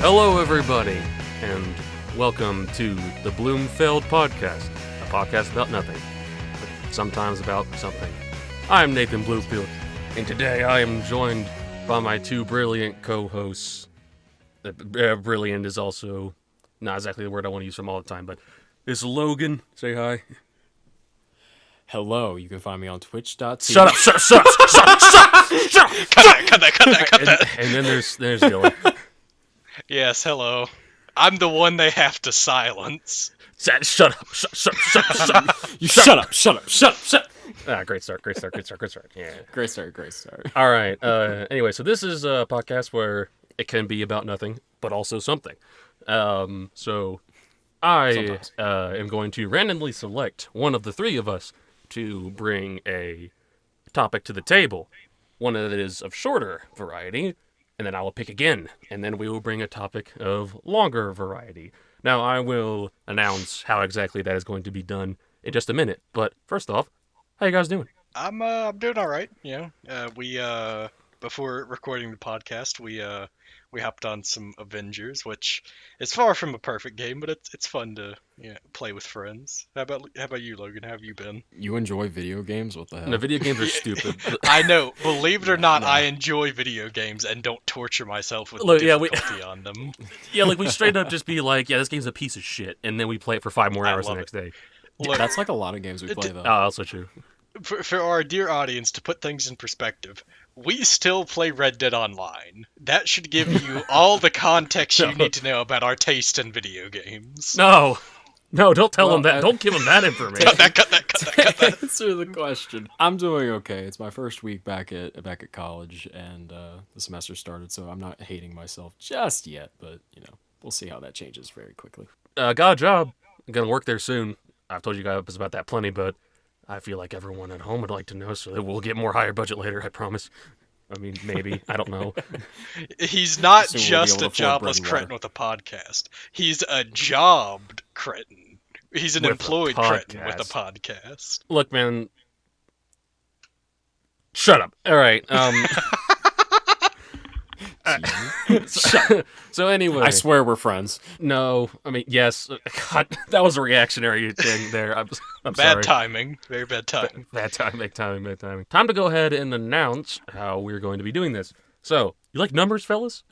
Hello, everybody, and welcome to the Bloomfeld podcast, a podcast about nothing, but sometimes about something. I'm Nathan Bloomfeld, and today I am joined by my two brilliant co-hosts. Brilliant is also not exactly the word I want to use from all the time, but it's Logan. Say hi. Hello, you can find me on twitch.tv. Shut up! Cut that! And then there's Dylan. Yes, hello. I'm the one they have to silence. Shut up! Shut up! Ah, great start. Yeah. Great start. All right. Anyway, so this is a podcast where it can be about nothing, but also something. So I am going to randomly select one of the three of us to bring a topic to the table. One that is of shorter variety, and then I will pick again, and then we will bring a topic of longer variety. Now, I will announce how exactly that is going to be done in just a minute, but first off, how you guys doing? I'm doing all right. We before recording the podcast, we hopped on some Avengers, which is far from a perfect game, but it's fun to play with friends. How about you, Logan? How have you been? You enjoy video games? What the hell? No, video games are stupid. I know. Believe it or not, I enjoy video games and don't torture myself with difficulty on them. Yeah, like we straight up just be like, yeah, this game's a piece of shit, and then we play it for 5 more hours the next day. Look, that's like a lot of games we play, though. Oh, also true. For our dear audience, to put things in perspective, we still play Red Dead Online. That should give you all the context you need to know about our taste in video games. No, don't tell them that. Don't give them that information. Cut that. Answer the question. I'm doing okay. It's my first week back at college, and the semester started, so I'm not hating myself just yet. But we'll see how that changes very quickly. Got a job. I'm gonna work there soon. I've told you guys about that plenty, but I feel like everyone at home would like to know, so that we'll get more higher budget later, I promise. I mean, maybe. I don't know. He's not just a jobless cretin with a podcast. He's a jobbed cretin. He's an employed cretin with a podcast. Look, man. Shut up. All right. So anyway, I swear we're friends. No, I mean, yes. God, that was a reactionary thing there. I'm bad sorry. Timing. Very bad timing. Bad timing. Time to go ahead and announce how we're going to be doing this. So, you like numbers, fellas?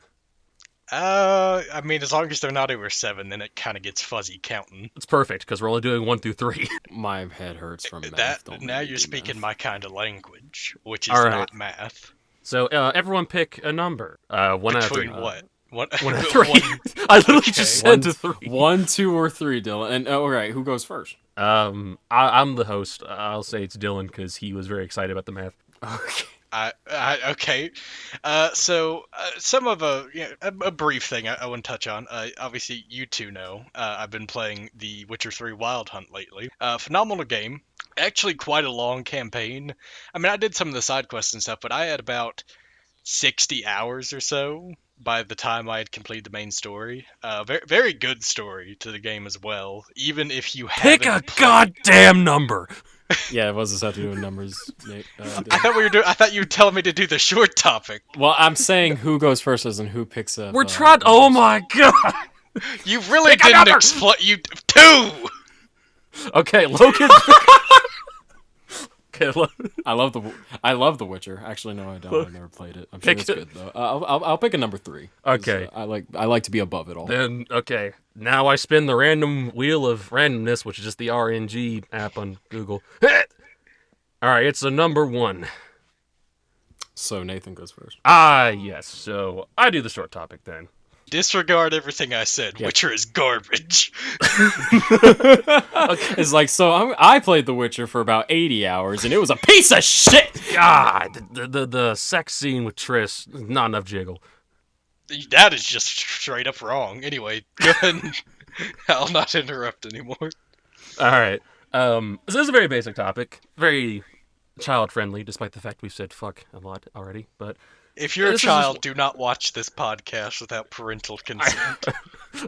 I mean, as long as they're not over 7, then it kind of gets fuzzy counting. It's perfect, because we're only doing 1 through 3. My head hurts from math. Now you're speaking my kind of language, which is not math. So, everyone pick a number. 1 out of 3. Between what? 1 out of 3. I literally just said 3. 1, 2, or 3, Dylan. And all right, who goes first? I'm the host. I'll say it's Dylan because he was very excited about the math. Okay. Okay. So some of a brief thing I want to touch on. Obviously, you two know I've been playing the Witcher 3 Wild Hunt lately. Phenomenal game. Actually, quite a long campaign. I mean, I did some of the side quests and stuff, but I had about 60 hours or so by the time I had completed the main story. Very, very good story to the game as well. Even if you pick a goddamn number. Yeah, it was just have to do with numbers, Nate. I thought you were telling me to do the short topic. Well, I'm saying who goes first as in who picks up. We're trying. Oh my god! You really didn't explain. You 2. Okay, Logan. I love the Witcher. Actually, no, I don't. I've never played it. I'm sure it's good though. I'll pick a number 3. Okay. I like to be above it all. Then okay. Now I spin the random wheel of randomness, which is just the RNG app on Google. All right, it's a number 1. So Nathan goes first. Yes. So I do the short topic then. Disregard everything I said. Yeah. Witcher is garbage. Okay. It's like, so I played The Witcher for about 80 hours, and it was a piece of shit! God, the sex scene with Triss, not enough jiggle. That is just straight up wrong. Anyway, go ahead. I'll not interrupt anymore. All right. So this is a very basic topic. Very child-friendly, despite the fact we've said fuck a lot already, but... If you're a child, do not watch this podcast without parental consent.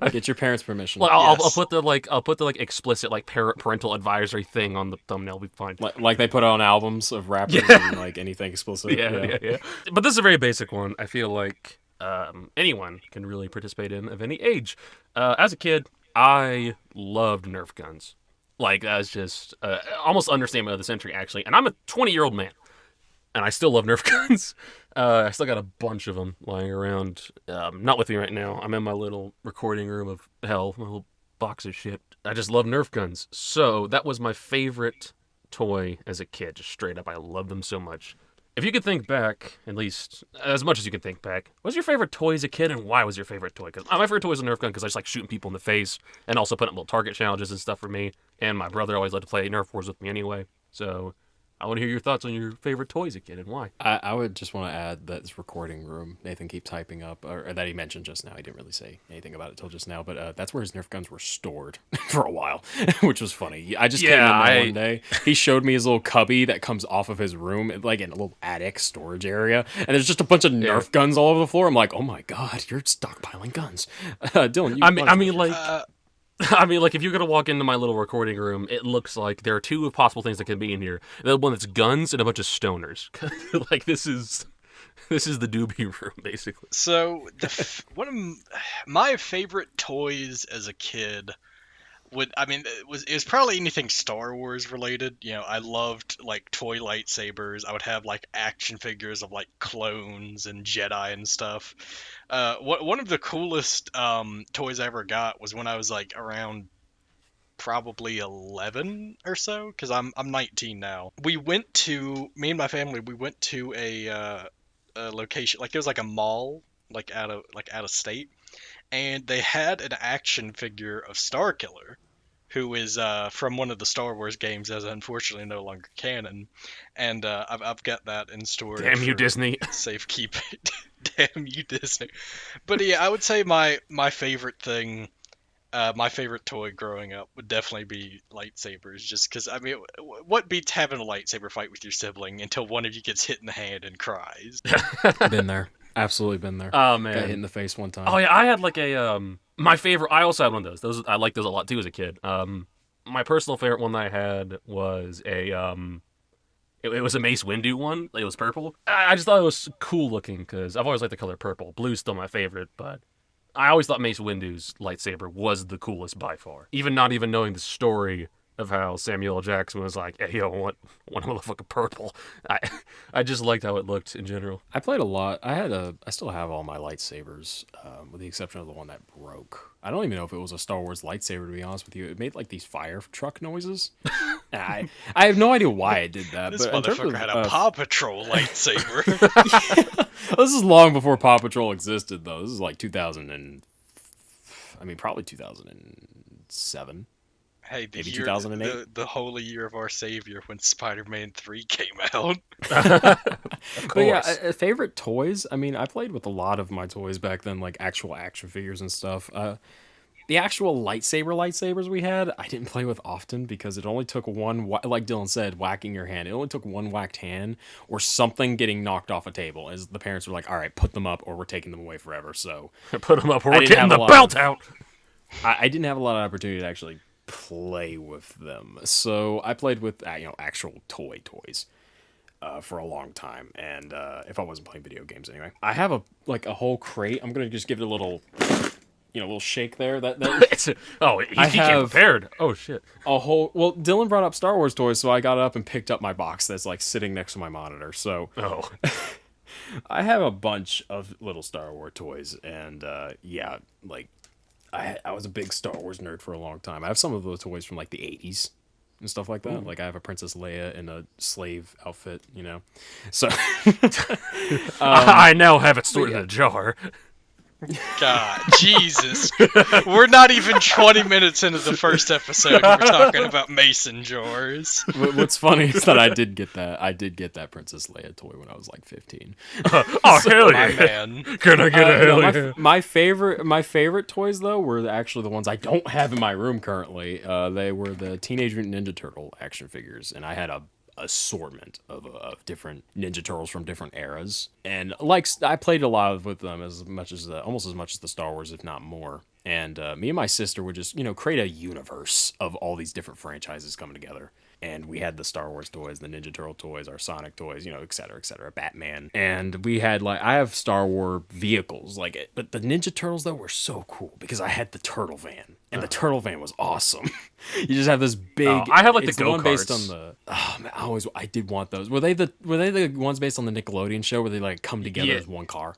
Get your parents' permission. Well, I'll put the explicit parental advisory thing on the thumbnail. We'll be fine. Like they put on albums of rappers and anything explicit. Yeah. But this is a very basic one. I feel like anyone can really participate in of any age. As a kid, I loved Nerf guns. Like, that's just almost understatement of the century, actually. And I'm a 20-year-old man, and I still love Nerf guns. I still got a bunch of them lying around. Not with me right now. I'm in my little recording room of hell, my little box of shit. I just love Nerf guns. So that was my favorite toy as a kid. Just straight up, I love them so much. If you could think back, at least as much as you can think back, what was your favorite toy as a kid, and why was your favorite toy? Because my favorite toy was a Nerf gun because I just like shooting people in the face, and also putting up little target challenges and stuff for me. And my brother always loved to play Nerf wars with me anyway. So I want to hear your thoughts on your favorite toy as a kid and why. I would just want to add that this recording room Nathan keeps typing up, or that he mentioned just now. He didn't really say anything about it till just now, but that's where his Nerf guns were stored for a while, which was funny. I just came in there one day. He showed me his little cubby that comes off of his room, like in a little attic storage area, and there's just a bunch of Nerf guns all over the floor. I'm like, oh my god, you're stockpiling guns, Dylan. I mean, like, if you're going to walk into my little recording room, it looks like there are two possible things that can be in here. The one that's guns and a bunch of stoners. Like, this is the doobie room, basically. So, one of my favorite toys as a kid it was probably anything Star Wars related. You know, I loved, like, toy lightsabers. I would have, like, action figures of, like, clones and Jedi and stuff. One of the coolest toys I ever got was when I was, like, around probably 11 or so, because I'm 19 now. Me and my family, we went to a location, like, it was like a mall, like out of state, and they had an action figure of Starkiller, who is from one of the Star Wars games that's unfortunately no longer canon, and I've got that in storage. Damn you, Disney! Safekeeping. Damn you, Disney! But yeah, I would say my favorite thing, my favorite toy growing up would definitely be lightsabers. Just because, I mean, what beats having a lightsaber fight with your sibling until one of you gets hit in the hand and cries? Been there. Absolutely been there. Oh, man. Got hit in the face one time. Oh, yeah, I had like my favorite, I also had one of those. I liked those a lot too as a kid. My personal favorite one that I had was it was a Mace Windu one. It was purple. I just thought it was cool looking because I've always liked the color purple. Blue's still my favorite, but I always thought Mace Windu's lightsaber was the coolest by far. Not even knowing the story of how Samuel L. Jackson was like, hey, yo, I want one motherfucking purple. I just liked how it looked in general. I played a lot. I still have all my lightsabers, with the exception of the one that broke. I don't even know if it was a Star Wars lightsaber, to be honest with you. It made like these fire truck noises. I have no idea why it did that. This but motherfucker had a Paw Patrol lightsaber. This is long before Paw Patrol existed, though. This is like probably 2007. Hey, maybe 2008. The holy year of our savior when Spider-Man 3 came out. Of course. But yeah, favorite toys. I mean, I played with a lot of my toys back then, like actual action figures and stuff. The actual lightsabers we had, I didn't play with often because it only took one, like Dylan said, whacking your hand. It only took one whacked hand or something getting knocked off a table. As the parents were like, all right, put them up or we're taking them away forever. So put them up or we're getting the belt out. I didn't have a lot of opportunity to actually play with them, so I played with actual toys for a long time, and if I wasn't playing video games anyway. I have a whole crate. I'm gonna just give it a little little shake there. He came prepared. Oh shit. Well, Dylan brought up Star Wars toys, so I got up and picked up my box that's like sitting next to my monitor. So I have a bunch of little Star Wars toys, and I was a big Star Wars nerd for a long time. I have some of those toys from like the 80s and stuff like that. Ooh. Like I have a Princess Leia in a slave outfit, So I now have it stored in a jar. God, Jesus. We're not even 20 minutes into the first episode and we're talking about mason jars. What's funny is that I did get that Princess Leia toy when I was like 15. Hell yeah. Man. Can I get a hell yeah? My favorite toys though were actually the ones I don't have in my room currently. They were the Teenage Mutant Ninja Turtle action figures, and I had a assortment of different Ninja Turtles from different eras, and I played a lot with them almost as much as the Star Wars, if not more. And me and my sister would just, create a universe of all these different franchises coming together. And we had the Star Wars toys, the Ninja Turtle toys, our Sonic toys, et cetera, Batman. And we had I have Star Wars vehicles, but the Ninja Turtles though were so cool because I had the Turtle Van, and the Turtle Van was awesome. You just have this big. I have the it's go-karts. One based on the. Oh man, I did want those. Were they the ones based on the Nickelodeon show where they come together as one car?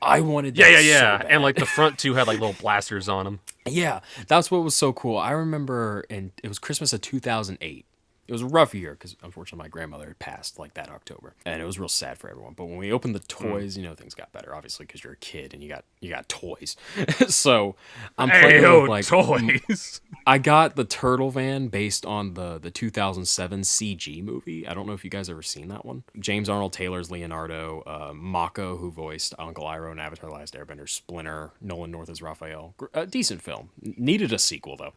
I wanted that so bad. And the front two had little blasters on them. Yeah, that's what was so cool. I remember, and it was Christmas of 2008. It was a rough year because unfortunately my grandmother had passed that October, and it was real sad for everyone. But when we opened the toys, things got better, obviously, because you're a kid and you got toys. So I'm playing with toys. I got the Turtle Van based on the 2007 CG movie. I don't know if you guys ever seen that one. James Arnold Taylor's Leonardo, Mako, who voiced Uncle Iroh in Avatar: The Last Airbender, Splinter, Nolan North as Raphael. A decent film. Needed a sequel though.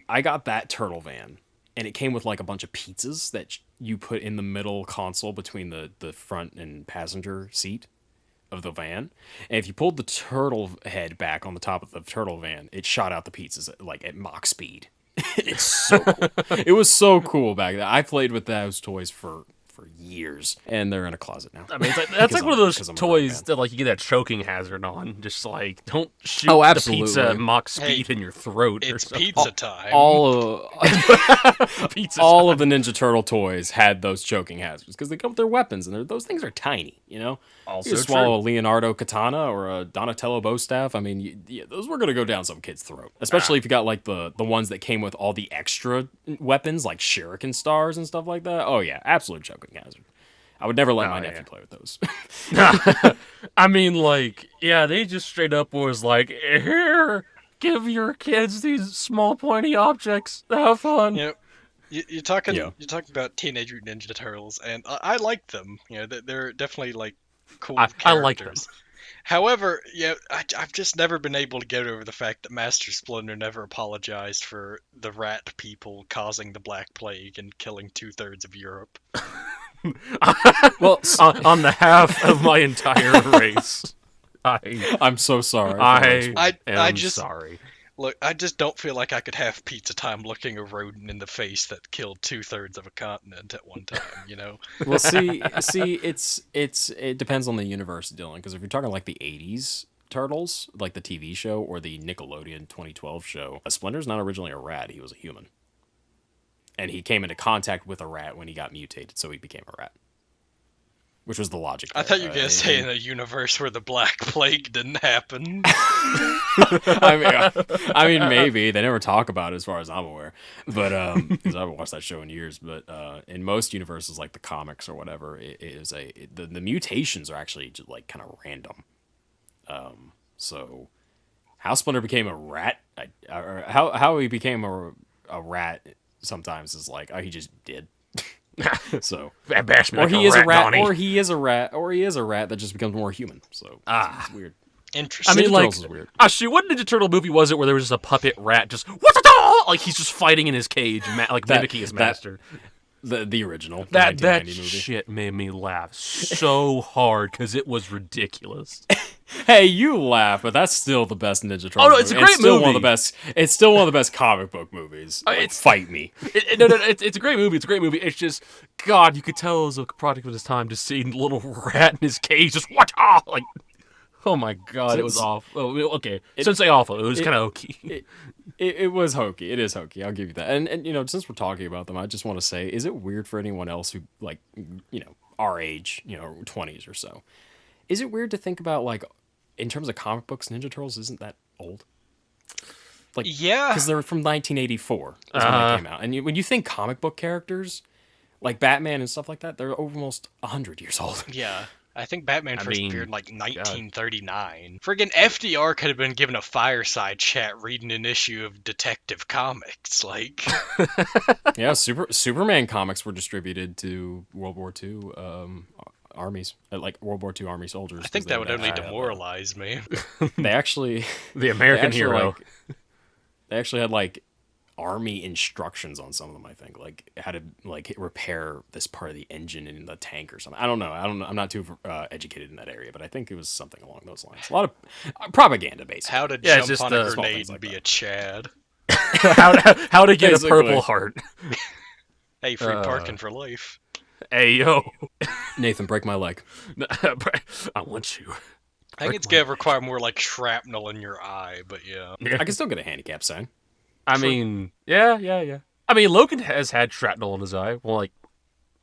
I got that Turtle Van. And it came with a bunch of pizzas that you put in the middle console between the front and passenger seat of the van. And if you pulled the turtle head back on the top of the turtle van, it shot out the pizzas at Mach speed. It's so cool. It was so cool back then. I played with those toys for years, and they're in a closet now. I mean, that's one of those toys that you get that choking hazard on. Just don't shoot the pizza at Mach speed in your throat. It's pizza time. All of the Ninja Turtle toys had those choking hazards because they come with their weapons, and those things are tiny. Also you swallow a Leonardo katana or a Donatello bow staff. I mean, those were gonna go down some kid's throat, especially if you got the ones that came with all the extra weapons like shuriken stars and stuff like that. Oh yeah, absolute choking hazard. I would never let my nephew play with those. I mean, they just straight up was here, give your kids these small pointy objects. Have fun. Yep. You're talking about Teenage Mutant Ninja Turtles, and I like them. They're definitely cool characters. I like them. However, I've just never been able to get over the fact that Master Splinter never apologized for the rat people causing the Black Plague and killing 2/3 of Europe. Well, on the half of my entire race, I'm so sorry. I'm sorry. Look, I just don't feel like I could have pizza time looking a rodent in the face that killed 2/3 of a continent at one time. Well, see, it depends on the universe, Dylan. Because if you're talking the '80s Turtles, like the TV show, or the Nickelodeon 2012 show, Splinter's not originally a rat; he was a human, and he came into contact with a rat when he got mutated, so he became a rat. Which was the logic. I thought you were going to say in a universe where the Black Plague didn't happen. I mean, maybe. They never talk about it as far as I'm aware. But, because I haven't watched that show in years. But in most universes, like the comics or whatever, the mutations are actually just kind of random. So, how Splinter became a rat, or how he became a rat sometimes is he just did. So or he is a rat, or he is a rat that just becomes more human. So it's weird. Interesting. I mean, is weird. Actually, what Ninja Turtle movie was it where there was just a puppet rat just what's he's just fighting in his cage, mimicking his master? The original. That movie. Shit made me laugh so hard because it was ridiculous. Hey, you laugh, but that's still the best Ninja Turtle. Oh no, it's a great movie. It's still one of the best comic book movies. Fight me. No, it's a great movie. It's a great movie. It's just, God, you could tell it was a product of his time. Just seeing the little rat in his cage, just oh my God, it was awful. Oh, okay, shouldn't say awful. It was kind of hokey. It was hokey. It is hokey. I'll give you that. And since we're talking about them, I just want to say, is it weird for anyone else who our age, 20s or so? Is it weird to think about in terms of comic books, Ninja Turtles isn't that old? Yeah, because they're from 1984 is when they came out. And when you think comic book characters like Batman and stuff like that, they're almost 100 years old. Yeah. I think Batman first appeared in 1939. Friggin' FDR could have been given a fireside chat reading an issue of Detective Comics. Yeah, Superman comics were distributed to World War II armies, World War II Army soldiers. I think that would only demoralize me. They actually... The American hero. They actually had army instructions on some of them. I think like how to like repair this part of the engine in the tank or something. I don't know. I'm not too educated in that area, but I think it was something along those lines. A lot of propaganda, basically. How to Yeah, it's jump just, on a small grenade things and like be that. a Chad. how to get Basically. a Purple Heart. Hey, free parking for life. Hey, yo. Nathan, break my leg. I want you. I think it's gonna require more like shrapnel in your eye, but yeah. I can still get a handicap sign. I mean, yeah. I mean, Logan has had shrapnel in his eye. Well, like,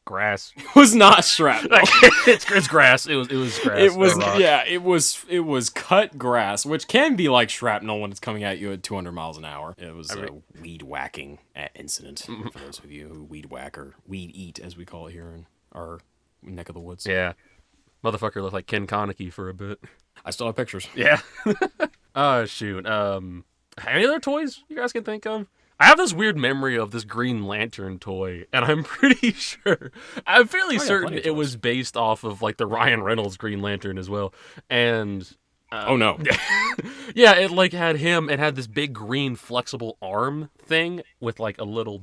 grass. It was not shrapnel. Like, it's grass. It was grass. It was or rock. yeah. It was cut grass, which can be like shrapnel when it's coming at you at 200 miles an hour. It was a weed whacking incident for those of you who weed whack or weed eat, as we call it here in our neck of the woods. Yeah. Motherfucker looked like Ken Konecki for a bit. I still have pictures. Yeah. Oh, shoot. Any other toys you guys can think of? I have this weird memory of this Green Lantern toy, and I'm pretty sure, I'm fairly certain plenty of it toys. was based off of like the Ryan Reynolds Green Lantern as well. And Oh no. yeah, it like had him. It had this big green flexible arm thing with like a little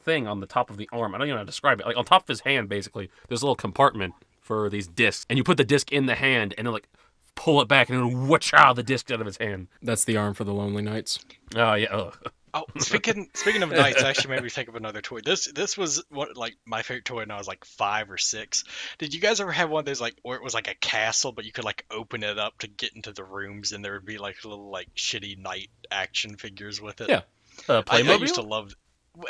thing on the top of the arm. I don't even know how to describe it. Like on top of his hand, basically, there's a little compartment for these discs, and you put the disc in the hand, and then like pull it back, and it'll whoosh the disc out of his hand. That's the arm for the Lonely Nights. Oh yeah. Ugh. Oh, speaking of knights, actually made me think of another toy. This was what like my favorite toy when I was like 5 or 6. Did you guys ever have one of those like where it was like a castle, but you could like open it up to get into the rooms, and there would be like little like shitty knight action figures with it? Yeah. I Playmobil? used to love.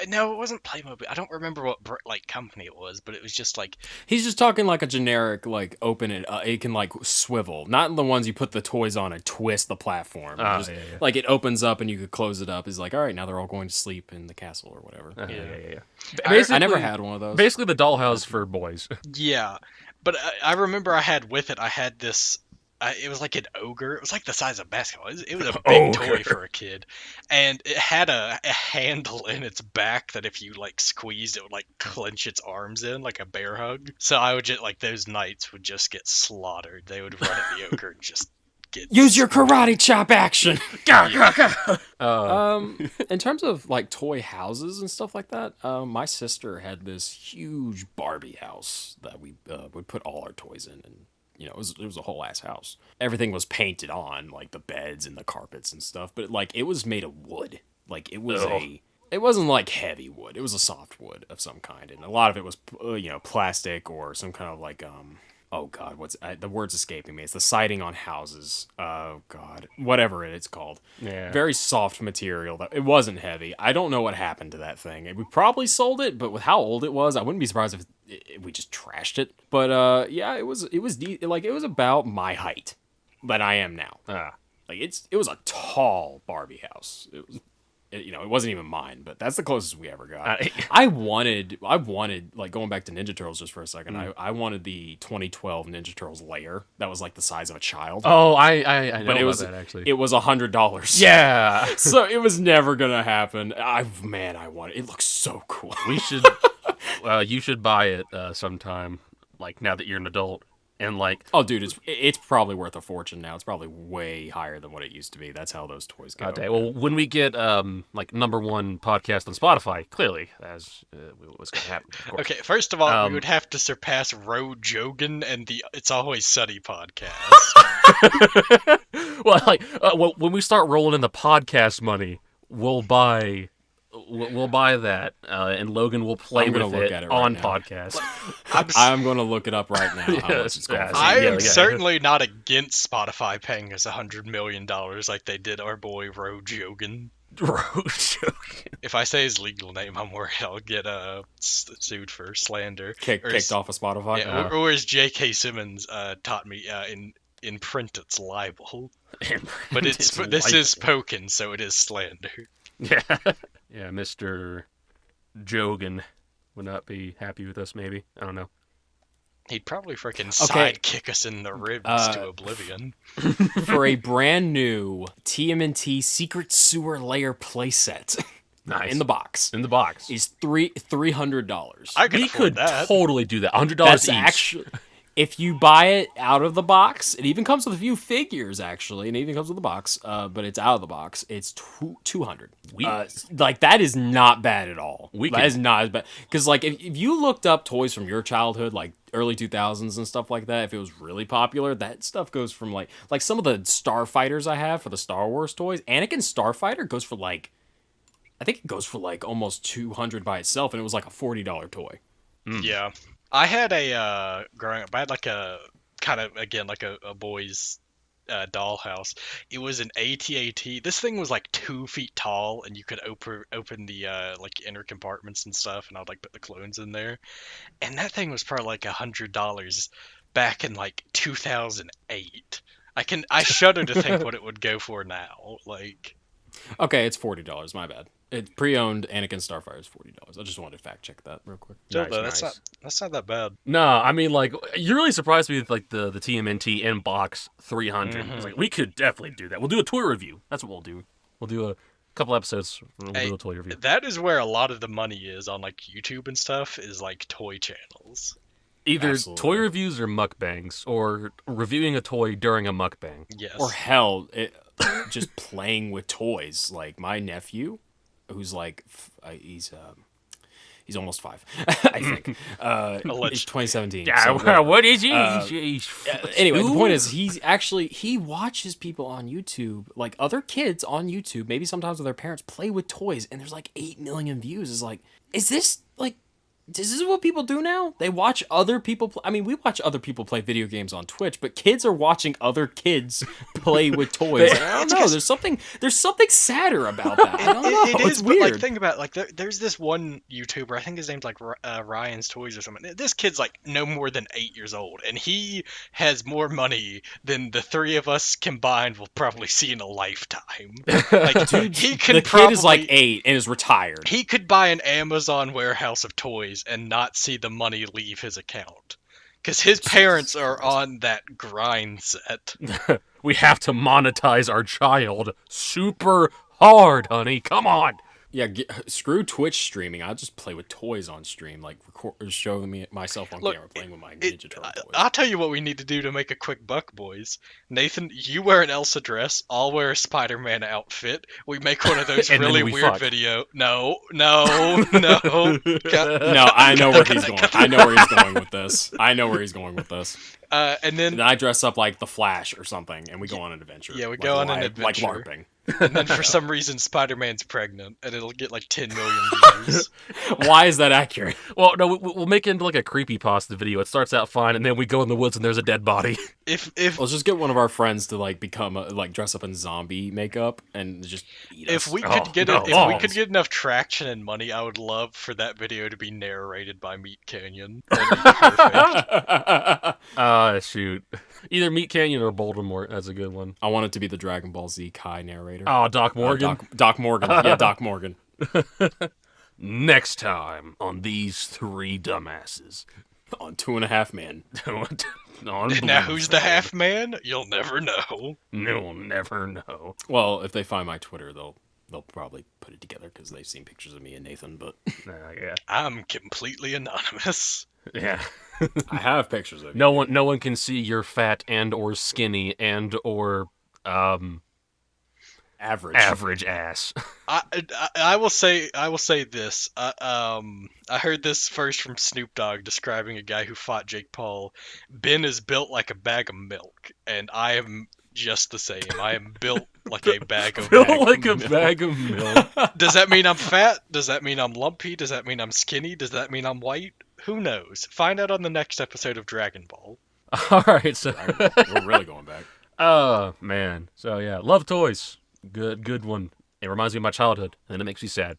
No, it wasn't Playmobil. I don't remember what like company it was, but it was just like He's just talking like a generic, like open it. It can like swivel, not the ones you put the toys on and twist the platform. Just, yeah. Like it opens up and you could close it up. It's like, all right, now they're all going to sleep in the castle or whatever. Yeah. I never had one of those. Basically, the dollhouse for boys. yeah. But I remember I had with it. I had this. It was like an ogre. It was like the size of a basketball. It was a big toy for a kid, and it had a handle in its back that if you like squeezed, it would like clench its arms in like a bear hug. So I would just like those knights would just get slaughtered. They would run at the ogre and just get Use your karate chop action. Uh, In terms of like toy houses and stuff like that, my sister had this huge Barbie house that we would put all our toys in, and you know, it was a whole ass house. Everything was painted on, like the beds and the carpets and stuff, but like it was made of wood. Like it was it wasn't like heavy wood. It was a soft wood of some kind, and a lot of it was plastic or some kind of like oh god, the word's escaping me. It's the siding on houses. Oh god, whatever it's called. Yeah. Very soft material. That it wasn't heavy. I don't know what happened to that thing. We probably sold it, but with how old it was, I wouldn't be surprised if we just trashed it. But yeah, it was like it was about my height that I am now. Like it was a tall Barbie house. It wasn't even mine, but that's the closest we ever got. I wanted like going back to Ninja Turtles just for a second. I wanted the 2012 Ninja Turtles layer that was like the size of a child. Oh, I know But about that actually. It was $100. Yeah. So it was never gonna happen. I want it. It looks so cool. We should. You should buy it sometime. Like now that you're an adult, and like. Oh, dude, it's probably worth a fortune now. It's probably way higher than what it used to be. That's how those toys go. Okay, well, when we get like #1 podcast on Spotify, clearly, as what's gonna happen. Of course. Okay, first of all, we would have to surpass Road Jogan and the It's Always Sunny podcast. Well, like when we start rolling in the podcast money, we'll buy that, and Logan will play I'm gonna with look it at it right on now. podcast. I'm going to look it up right now. How much it's going for. I am Yeah. certainly not against Spotify paying us $100 million like they did our boy Road Jogan. If I say his legal name, I'm worried I'll get sued for slander. Kicked off of Spotify. Yeah, or as J.K. Simmons taught me, in print it's libel. But this is spoken, so it is slander. Yeah. Yeah, Mr. Jogan would not be happy with us, maybe. I don't know. He'd probably freaking sidekick us in the ribs to oblivion. For a brand new TMNT Secret Sewer Layer playset. Nice. In the box. In the box. Is $300. I could We afford could that. totally do that. $100 That's each. actually If you buy it out of the box, it even comes with a few figures actually, and it even comes with a box. But it's out of the box. It's $200. Like that is not bad at all. That is not as bad because like if you looked up toys from your childhood, like early 2000s and stuff like that, if it was really popular, that stuff goes from like some of the Starfighters I have for the Star Wars toys. Anakin Starfighter goes for like, I think it goes for like almost $200 by itself, and it was like a $40 toy. Yeah. I had growing up, I had like a kind of, again, like a boy's dollhouse. It was an AT-AT. This thing was like 2 feet tall, and you could open the like inner compartments and stuff, and I'd like put the clones in there. And that thing was probably like $100 back in like 2008. I shudder to think what it would go for now. Like, Okay, it's $40. My bad. It pre-owned Anakin Starfire is $40. I just wanted to fact check that real quick. still Nice, though, nice. that's not that bad. No, I mean, like, you really surprised me with, like, the TMNT in box 300. It's like, we could definitely do that. We'll do a toy review. That's what we'll do. We'll do a couple episodes. We'll do a toy review. That is where a lot of the money is on like YouTube and stuff, is like toy channels. Either Absolutely. toy reviews or mukbangs, or reviewing a toy during a mukbang. Yes. Or hell, just playing with toys. Like my nephew, who's like he's almost 5, I think. It's 2017. Yeah, so well, what is he? Anyway, the point is, he watches people on YouTube, like other kids on YouTube, maybe sometimes with their parents, play with toys, and there's like 8 million views. Is like, is this what people do now? They watch other people I mean, we watch other people play video games on Twitch, but kids are watching other kids play with toys. And I don't know. There's something sadder about that. I don't know. It It's is, weird. but like, think about it, like there's this one YouTuber, I think his name's like Ryan's Toys or something. This kid's like no more than 8 years old, and he has more money than the 3 of us combined will probably see in a lifetime. Like, dude, he could the probably, kid is like 8 and is retired. he could buy an Amazon warehouse of toys and not see the money leave his account. Because his parents are on that grind set. We have to monetize our child super hard, honey. Come on. Yeah, screw Twitch streaming. I'll just play with toys on stream, like showing me myself on camera playing with my Ninja Turtle toys. I'll tell you what we need to do to make a quick buck, boys. Nathan, you wear an Elsa dress. I'll wear a Spider-Man outfit. We make one of those And then really we weird fuck. video. No. No, I know where he's going. I know where he's going with this. And then And I dress up like the Flash or something, and we go on an adventure. Yeah, we Like go on an like adventure. LARPing. and then for some reason Spider-Man's pregnant, and it'll get like 10 million views. Why is that accurate? Well, no, we'll make it into like a creepypasta video. It starts out fine, and then we go in the woods and there's a dead body. If Let's just get one of our friends to like become dress up in zombie makeup and just eat us. if we Oh, could get no. if we could get enough traction and money, I would love for that video to be narrated by Meat Canyon. That'd be perfect. Shoot. Either Meat Canyon or Voldemort. That's a good one. I want it to be the Dragon Ball Z Kai narrator. Oh, Doc Morgan. Doc Morgan. Yeah, Doc Morgan. Next time on these 3 dumbasses. On 2.5 Men. On Now who's the Bloomfeld. half man? You'll never know. You'll never know. Well, if they find my Twitter, they'll probably put it together because they've seen pictures of me and Nathan. But Yeah. I'm completely anonymous. Yeah. I have pictures of you. No one can see your fat and or skinny and or Average. average ass. I will say this. I heard this first from Snoop Dogg describing a guy who fought Jake Paul. Ben is built like a bag of milk, and I am just the same. I am built like a bag of Feel milk. like a bag of milk. Does that mean I'm fat? Does that mean I'm lumpy? Does that mean I'm skinny? Does that mean I'm white? Who knows? Find out on the next episode of Dragon Ball. All right, so We're really going back. oh man, so yeah, love toys. Good one. It reminds me of my childhood, and then it makes me sad.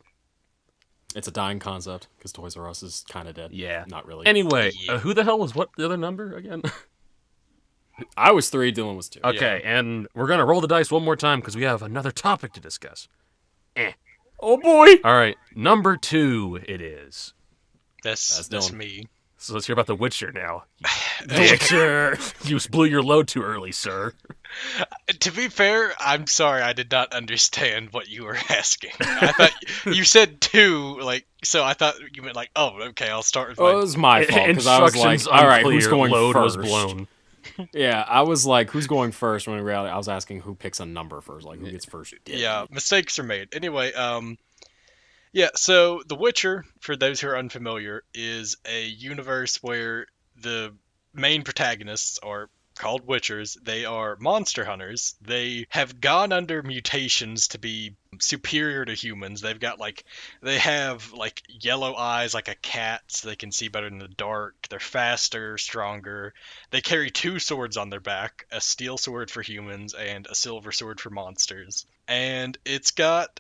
It's a dying concept because Toys R Us is kind of dead. Yeah. Not really. Anyway, Yeah. who the hell was what the other number again? I was 3, Dylan was 2. Okay, and we're gonna roll the dice one more time because we have another topic to discuss. Oh boy! All right, number 2 it is. That's Dylan. me. So let's hear about The Witcher now. Witcher! You blew your load too early, sir. To be fair, I'm sorry I did not understand what you were asking. I thought you said 2, like, so I thought you meant like, oh, okay, I'll start with Oh, it was my fault because I was like, Instructions all right, unclear, who's going load first? was blown. Yeah, I was like, who's going first? When in reality, I was asking who picks a number first, like who gets first. Yeah, mistakes are made. Anyway, yeah, so The Witcher, for those who are unfamiliar, is a universe where the main protagonists are called Witchers. They are monster hunters. They have gone under mutations to be superior to humans. They have like yellow eyes like a cat, so they can see better in the dark. They're faster, stronger. They carry 2 swords on their back, a steel sword for humans and a silver sword for monsters. And it's got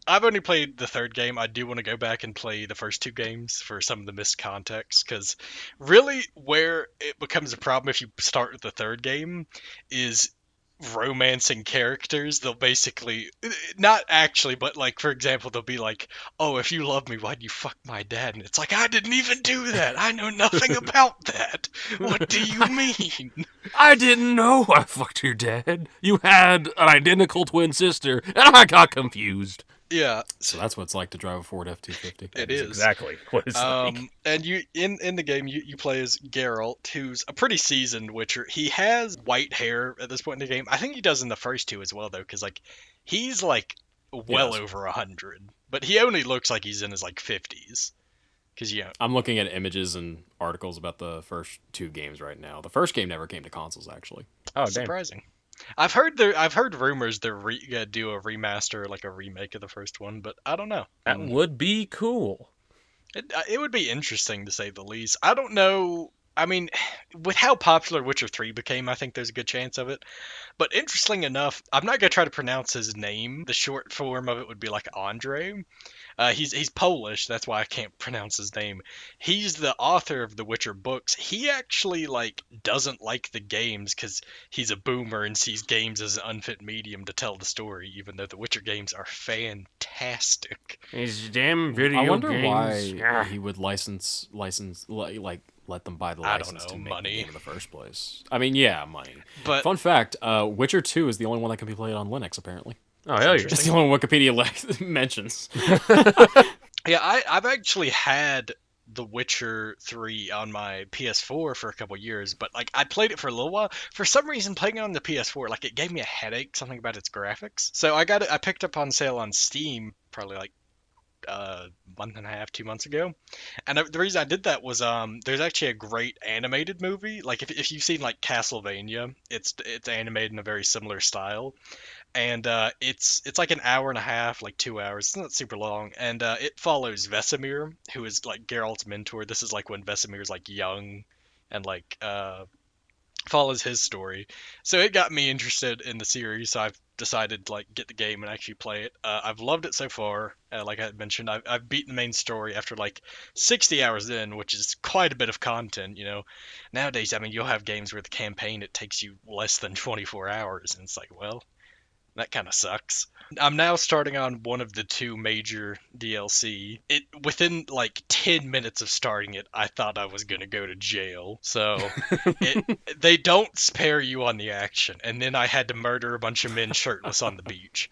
I've only played the 3rd game. I do want to go back and play the first 2 games for some of the missed context, because really where it becomes a problem if you start with the 3rd game is romancing characters. They'll basically, not actually, but like, for example, they'll be like, oh, if you love me, why'd you fuck my dad? And it's like, I didn't even do that. I know nothing about that. What do you mean? I didn't know I fucked your dad. You had an identical twin sister, and I got confused. Yeah. So that's what it's like to drive a Ford F-250. It is. Exactly what it's like. And you in the game you play as Geralt, who's a pretty seasoned Witcher. He has white hair at this point in the game. I think he does in the first 2 as well, though, because like he's like well over 100, but he only looks like he's in his like 50s. Because I'm looking at images and articles about the first 2 games right now. The first game never came to consoles, actually. Oh, surprising. Damn. I've heard rumors they're gonna do a remaster, like a remake of the first one, but I don't know. That would be cool. It would be interesting, to say the least. I don't know. I mean, with how popular Witcher 3 became, I think there's a good chance of it. But interesting enough, I'm not going to try to pronounce his name. The short form of it would be like Andre. He's Polish, that's why I can't pronounce his name. He's the author of the Witcher books. He actually doesn't like the games because he's a boomer and sees games as an unfit medium to tell the story, even though the Witcher games are fantastic. These damn video games. I wonder games. why he would license let them buy the license to make money. the game in the first place. I mean, yeah, money. But fun fact, Witcher 2 is the only one that can be played on Linux, apparently. Oh, hell yeah. That's the only one Wikipedia mentions. Yeah, I've actually had The Witcher 3 on my PS4 for a couple years, but I played it for a little while. For some reason, playing it on the PS4, it gave me a headache, something about its graphics. So I picked up on sale on Steam probably a month and a half, 2 months ago. And the reason I did that was there's actually a great animated movie. If you've seen Castlevania, it's animated in a very similar style. And it's like an hour and a half, 2 hours. It's not super long, and it follows Vesemir, who is Geralt's mentor. This is when Vesemir's young, and follows his story. So it got me interested in the series. So I've decided to get the game and actually play it. I've loved it so far. Like I had mentioned, I've beaten the main story after 60 hours in, which is quite a bit of content. Nowadays, I mean, you'll have games where the campaign it takes you less than 24 hours, and it's well. That kind of sucks. I'm now starting on one of the 2 major DLC. Within 10 minutes of starting it, I thought I was going to go to jail. So they don't spare you on the action. And then I had to murder a bunch of men shirtless on the beach.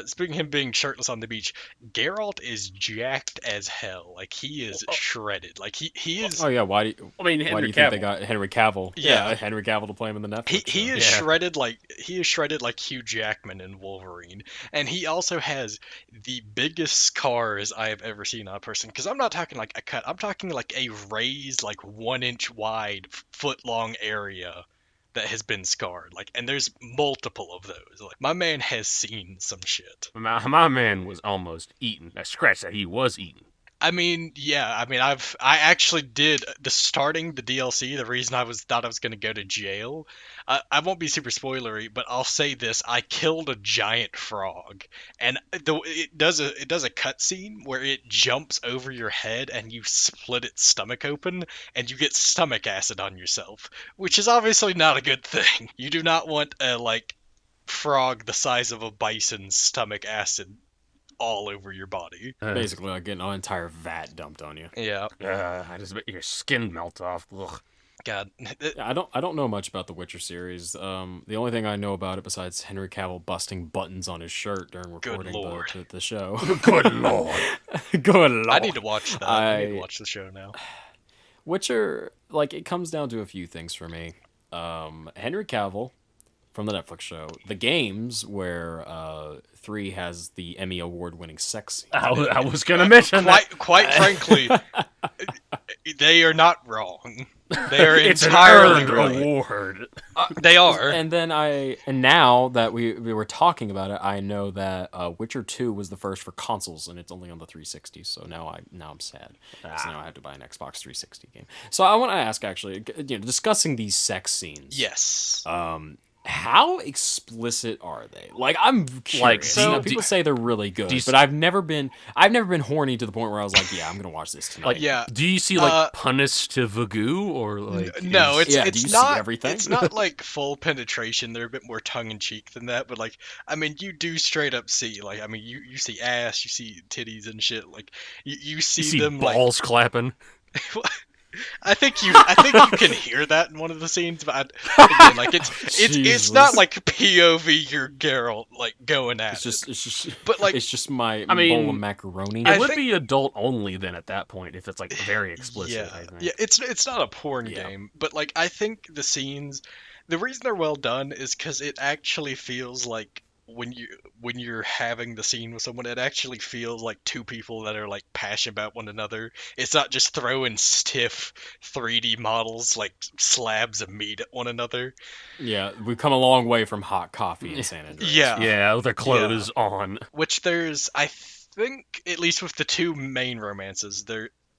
Speaking of him being shirtless on the beach, Geralt is jacked as hell. He is shredded. He is. Oh yeah, why do you Henry think they got Henry Cavill? Yeah, Henry Cavill to play him in the Netflix. He is shredded like Hugh Jackman in Wolverine, and he also has the biggest scars I have ever seen on a person. Because I'm not talking a cut. I'm talking a raised 1 inch wide, foot long area that has been scarred, and there's multiple of those. My man has seen some shit. My man was almost eaten. Scratch that, he was eaten. I mean, yeah. I mean, I actually did the DLC. The reason thought I was gonna go to jail. I won't be super spoilery, but I'll say this: I killed a giant frog, and it does a cutscene where it jumps over your head and you split its stomach open, and you get stomach acid on yourself, which is obviously not a good thing. You do not want a frog the size of a bison's stomach acid all over your body. Basically, like getting an entire vat dumped on you. Yeah. I just make your skin melt off. Ugh. God. I don't know much about the Witcher series. The only thing I know about it, besides Henry Cavill busting buttons on his shirt during recording Lord. the show. Good lord. Good lord. I need to watch that. I need to watch the show now. Witcher, like, it comes down to a few things for me. Henry Cavill from the Netflix show, the games where 3 has the Emmy award-winning sex scene. I was gonna mention that. Quite frankly, they are not wrong. They are It's an entirely earned right. award. They are. And then now that we were talking about it, I know that Witcher 2 was the first for consoles, and it's only on the 360. So now I'm sad. So now I have to buy an Xbox 360 game. So I want to ask, actually, discussing these sex scenes. Yes. How explicit are they? Like, I'm curious. Like, people say they're really good, but I've never been horny to the point where I was like, yeah, I'm gonna watch this tonight. Like, yeah. Do you see like punis to Vagoo or like? No, do you it's not. see everything? It's not like full penetration. They're a bit more tongue in cheek than that. But like, I mean, you do straight up see like, I mean, you see ass, you see titties and shit. Like, you see them balls clapping. I think you can hear that in one of the scenes, but again, like it's not like POV your girl like going at It's just but like it's just my mean, bowl of macaroni. It would be adult only then at that point if it's like very explicit. yeah, I think. yeah, it's not a porn game, but like I think the scenes, the reason they're well done is because it actually feels like when you're having the scene with someone, it actually feels like two people that are like passionate about one another. It's not just throwing stiff 3D models like slabs of meat at one another. Yeah, we've come a long way from hot coffee in San Andreas. Yeah, with their clothes on. Which there's, I think, at least with the two main romances,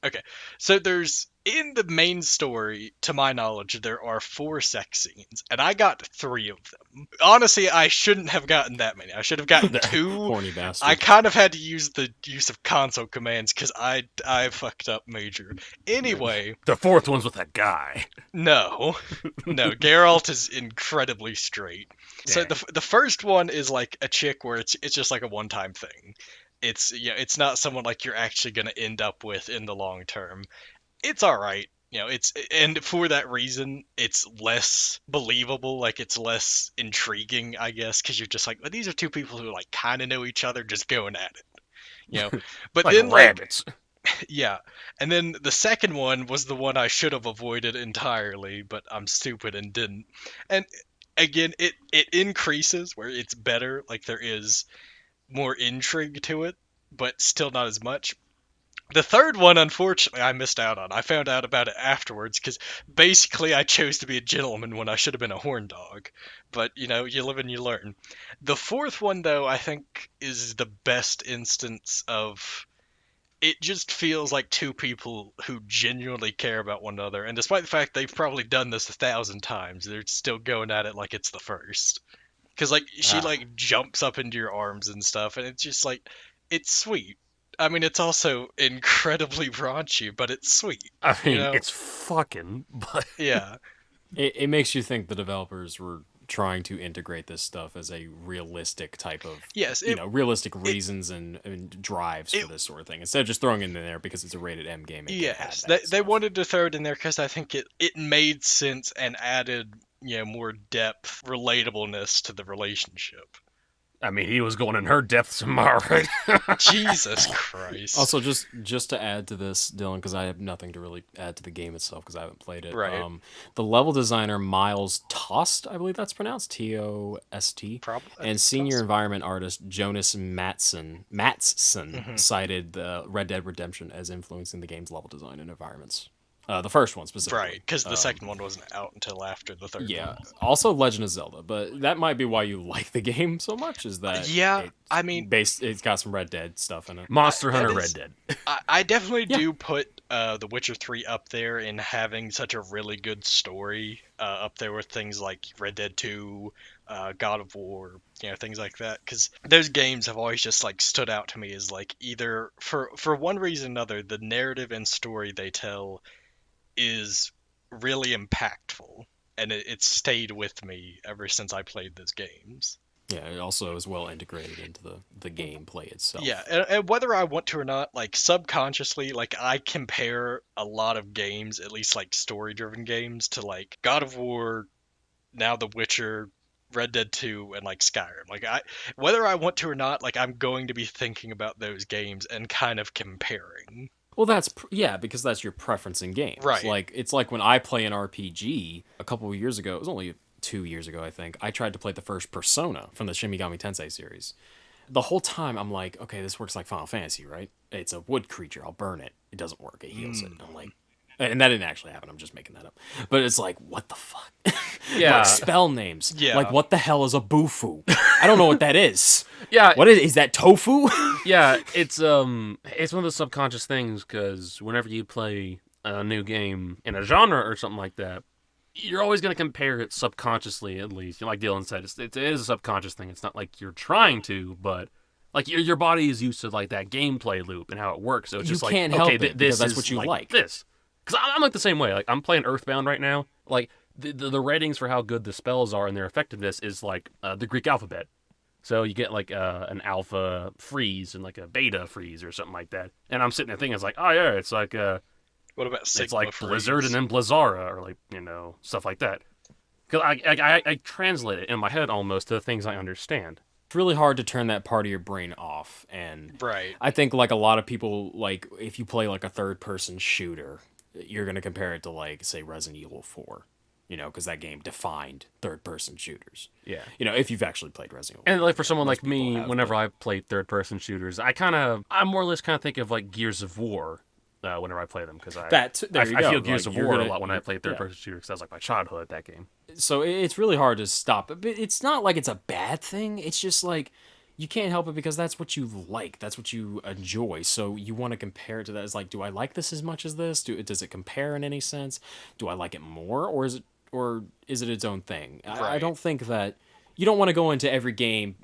okay. So there's, in the main story, to my knowledge, there are 4 sex scenes, and I got 3 of them. Honestly, I shouldn't have gotten that many. I should have gotten 2. Horny bastard. I kind of had to use the use of console commands because I fucked up major. Anyway, The 4th one's with a guy. no, Geralt is incredibly straight. So the first one is like a chick where it's just like a one-time thing. It's not someone like you're actually gonna end up with in the long term. It's all right. And for that reason, it's less believable. Like, it's less intriguing, I guess, because you're just like, well, these are two people who like kind of know each other, just going at it. But like then rabbits. yeah. And then the second one was the one I should have avoided entirely, but I'm stupid and didn't. And again, it increases where it's better. Like, there is more intrigue to it, but still not as much. The third one, unfortunately, I missed out on. I found out about it afterwards, because basically I chose to be a gentleman when I should have been a horn dog. But, you live and you learn. The fourth one, though, I think is the best instance of... It just feels like two people who genuinely care about one another. And despite the fact they've probably done this 1,000 times, they're still going at it like it's the first. Because, like, she, like, jumps up into your arms and stuff, and it's just, like, it's sweet. I mean, it's also incredibly raunchy, but it's sweet. I mean, it's fucking, but... Yeah. It makes you think the developers were trying to integrate this stuff as a realistic type of... Yes. realistic reasons and drives for this sort of thing. Instead of just throwing it in there because it's a rated M game. Yes. They wanted to throw it in there because I think it made sense and added, more depth, relatableness to the relationship. I mean, he was going in her depths, am I right? Jesus Christ. Also, just to add to this, Dylan, because I have nothing to really add to the game itself because I haven't played it. Right. The level designer Miles Tost, I believe that's pronounced, Tost, and senior environment artist Jonas Mattsson cited the Red Dead Redemption as influencing the game's level design and environments. The first one specifically. Right, because the second one wasn't out until after the third one. Yeah, also Legend of Zelda, but that might be why you like the game so much, is that it's got some Red Dead stuff in it. Monster Hunter Red Dead. I definitely do put The Witcher 3 up there in having such a really good story, up there with things like Red Dead 2, God of War, things like that, because those games have always just like stood out to me as like either for one reason or another, the narrative and story they tell is really impactful, and it stayed with me ever since I played those games. Yeah, it also is well integrated into the gameplay itself. Yeah, and whether I want to or not, like subconsciously, like I compare a lot of games, at least like story-driven games, to like God of War, now The Witcher, Red Dead 2, and like Skyrim. Like whether I want to or not, like I'm going to be thinking about those games and kind of comparing. Well, yeah, because that's your preference in games. Right. Like it's like when I play an RPG a couple of years ago. It was only 2 years ago, I think. I tried to play the first Persona from the Shin Megami Tensei series. The whole time I'm like, okay, this works like Final Fantasy, right? It's a wood creature. I'll burn it. It doesn't work. It heals it. I'm like, and that didn't actually happen. I'm just making that up. But it's like, what the fuck? Yeah. Like spell names. Yeah. Like, what the hell is a bufu? I don't know what that is. Yeah. What is that tofu? Yeah, it's one of those subconscious things because whenever you play a new game in a genre or something like that, you're always going to compare it subconsciously, at least. Like Dylan said, it is a subconscious thing. It's not like you're trying to, but like your body is used to like that gameplay loop and how it works. So it's You just can't like, help okay, it, this because that's is what you like. This, because I'm like the same way. Like I'm playing Earthbound right now. Like the ratings for how good the spells are and their effectiveness is like the Greek alphabet. So you get like an alpha freeze and like a beta freeze or something like that. And I'm sitting there thinking, it's like, oh yeah, it's like What about Sigma it's like freeze? Blizzard and then Blizzara or like stuff like that. Because I translate it in my head almost to the things I understand. It's really hard to turn that part of your brain off. And Right. I think like a lot of people, like if you play like a third person shooter, you're going to compare it to like, say, Resident Evil 4. Because that game defined third-person shooters. Yeah. If you've actually played Resident Evil. And like for someone Most like me, people have, whenever I play third-person shooters, I more or less kind of think of like Gears of War whenever I play them because I feel Gears of War a lot when I play third-person shooters because that was like my childhood, that game. So it's really hard to stop it. But it's not like it's a bad thing. It's just like you can't help it because that's what you like. That's what you enjoy. So you want to compare it to that. It's like, do I like this as much as this? Does it compare in any sense? Do I like it more, or is it its own thing? Right. I don't think that you don't want to go into every game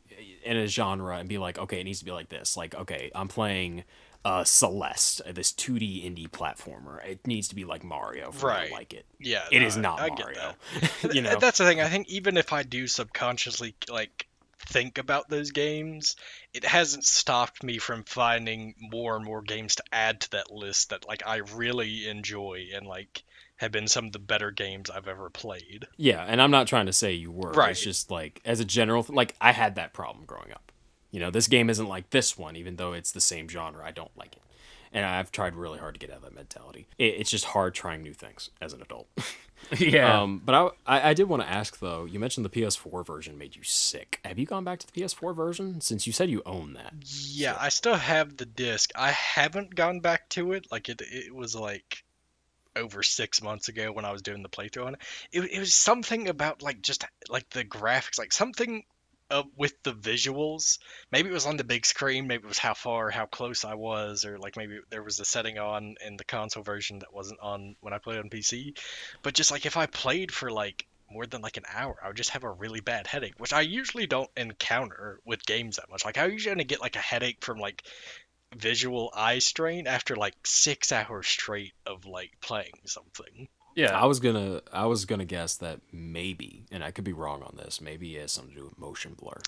in a genre and be like, okay, it needs to be like this. Like, okay, I'm playing Celeste, this 2D indie platformer. It needs to be like Mario for me to like it. Yeah, it is not I Mario. Get that. That's the thing. I think even if I do subconsciously like think about those games, it hasn't stopped me from finding more and more games to add to that list that like I really enjoy and like have been some of the better games I've ever played. Yeah, and I'm not trying to say you were. Right. It's just like, as a general, like, I had that problem growing up. This game isn't like this one, even though it's the same genre. I don't like it. And I've tried really hard to get out of that mentality. It's just hard trying new things as an adult. Yeah. But I did want to ask, though, you mentioned the PS4 version made you sick. Have you gone back to the PS4 version? Since you said you own that. Yeah, I still have the disc. I haven't gone back to it. Like, it was like over 6 months ago when I was doing the playthrough on it. It was something about like just like the graphics, like something with the visuals. Maybe it was on the big screen, maybe it was how close I was, or like maybe there was a setting on in the console version that wasn't on when I played on PC. But just like if I played for like more than like an hour, I would just have a really bad headache, which I usually don't encounter with games that much. Like I usually only get like a headache from like visual eye strain after like 6 hours straight of like playing something. Yeah. I was gonna guess that maybe, and I could be wrong on this, maybe it has something to do with motion blur.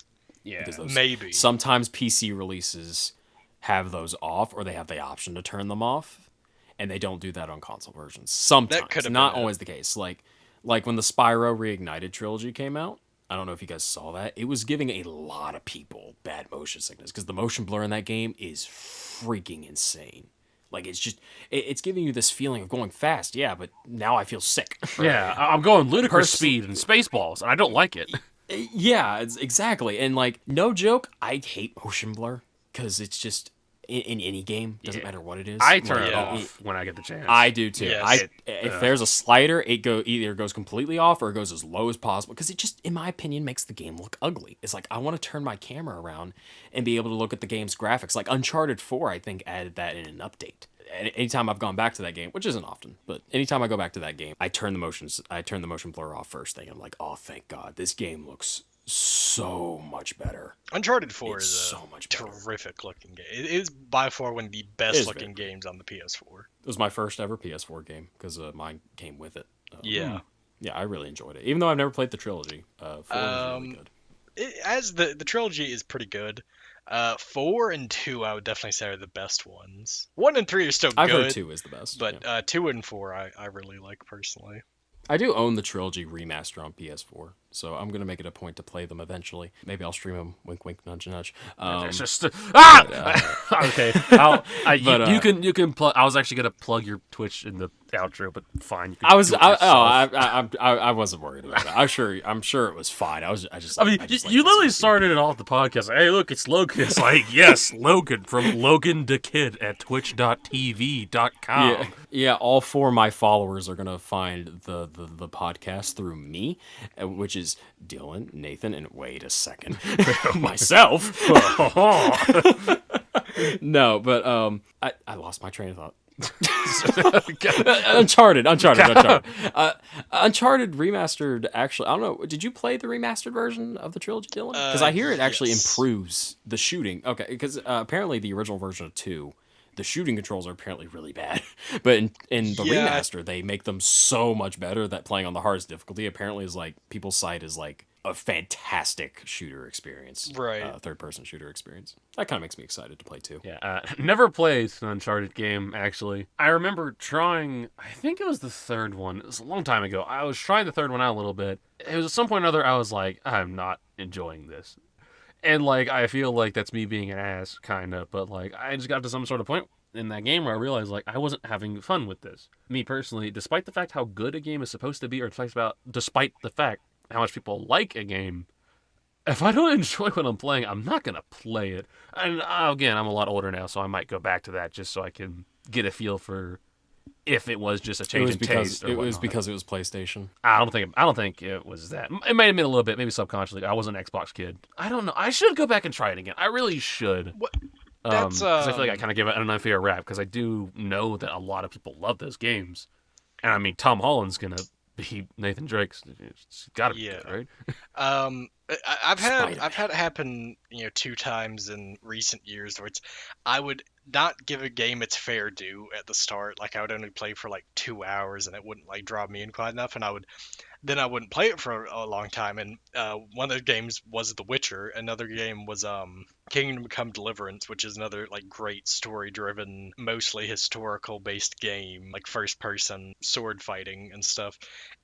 Yeah. Maybe. Sometimes PC releases have those off, or they have the option to turn them off, and they don't do that on console versions. Sometimes. That could have not been it. always the case. Like when the Spyro Reignited trilogy came out, I don't know if you guys saw that. It was giving a lot of people bad motion sickness because the motion blur in that game is freaking insane. Like it's giving you this feeling of going fast, yeah, but now I feel sick. Yeah, I'm going ludicrous speed and Spaceballs, and I don't like it. Yeah, exactly. And like, no joke, I hate motion blur because it's just in any game, doesn't matter what it is. I turn Like, it off when I get the chance. I do too. Yes. If there's a slider, it either goes completely off or it goes as low as possible because it just, in my opinion, makes the game look ugly. It's like I want to turn my camera around and be able to look at the game's graphics. Like Uncharted 4, I think, added that in an update. Anytime I've gone back to that game, which isn't often, but anytime I go back to that game, I turn the motion blur off first thing. I'm like, oh, thank God, this game looks so much better. Uncharted 4 It's is a so much better. terrific looking game. It is by far one of the best looking games on the PS4. It was my first ever PS4 game because mine came with it. Yeah. Yeah, I really enjoyed it. Even though I've never played the trilogy, 4 was really good. as the trilogy is pretty good. 4 and 2, I would definitely say are the best ones. 1 and 3 are still I've heard good, 2 is the best. but Yeah. 2 and 4 I really like personally. I do own the trilogy remaster on PS4, so I'm gonna make it a point to play them eventually. Maybe I'll stream them. Wink, wink, nudge, nudge. It's just but, okay. You can plug. I was actually gonna plug your Twitch in the outro, but fine. You can do it yourself. I wasn't worried about it. I'm sure it was fine. I just. I mean, you literally started it off the podcast. Hey, look, it's Logan. It's like, yes, Logan from Logan the Kid at twitch.tv.com. Yeah. All 4 of my followers are gonna find the podcast through me, which is Dylan, Nathan, and wait a second, myself. No, but I lost my train of thought. Uncharted. Uncharted remastered. Actually, I don't know. Did you play the remastered version of the trilogy, Dylan? Because I hear it actually improves the shooting. Okay, because apparently the original version of 2, the shooting controls are apparently really bad. But in the remaster, they make them so much better that playing on the hardest difficulty apparently is like people's cite is like a fantastic shooter experience, Right. Third-person shooter experience. That kind of makes me excited to play too. Yeah, never played an Uncharted game, actually. I remember trying, I think it was the third one. It was a long time ago. I was trying the third one out a little bit. It was at some point or other, I was like, I'm not enjoying this. And, like, I feel like that's me being an ass, kind of. But, like, I just got to some sort of point in that game where I realized, like, I wasn't having fun with this. Me, personally, despite the fact how good a game is supposed to be, or despite the fact how much people like a game, if I don't enjoy what I'm playing, I'm not going to play it. And again, I'm a lot older now, so I might go back to that just so I can get a feel for if it was just a change in taste or it was whatnot. because it was PlayStation. I don't think it was that. It might have been a little bit, maybe subconsciously. I was an Xbox kid. I don't know. I should go back and try it again. I really should. What? 'Cause I feel like I kind of give it an unfair rap because I do know that a lot of people love those games. And I mean, Tom Holland's going to be Nathan Drake's. It's got to be good, right? I've had it happen, 2 times in recent years where I would not give a game its fair due at the start. Like I would only play for like 2 hours and it wouldn't like draw me in quite enough, and I wouldn't play it for a long time. And one of those games was The Witcher. Another game was Kingdom Come Deliverance, which is another like great story-driven, mostly historical-based game, like first-person sword fighting and stuff.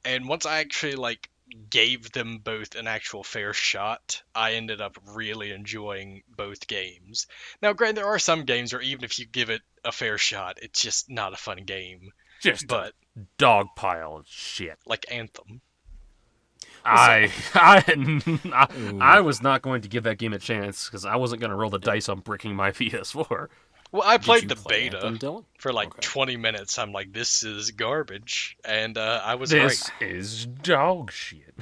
And once I actually like gave them both an actual fair shot, I ended up really enjoying both games. Now, granted, there are some games where even if you give it a fair shot, it's just not a fun game. But dog pile of shit. Like Anthem. I was not going to give that game a chance because I wasn't going to roll the dice on bricking my PS4. Well, I played the beta Anthem, for like 20 minutes. I'm like, this is garbage, and I was This right. is dog shit.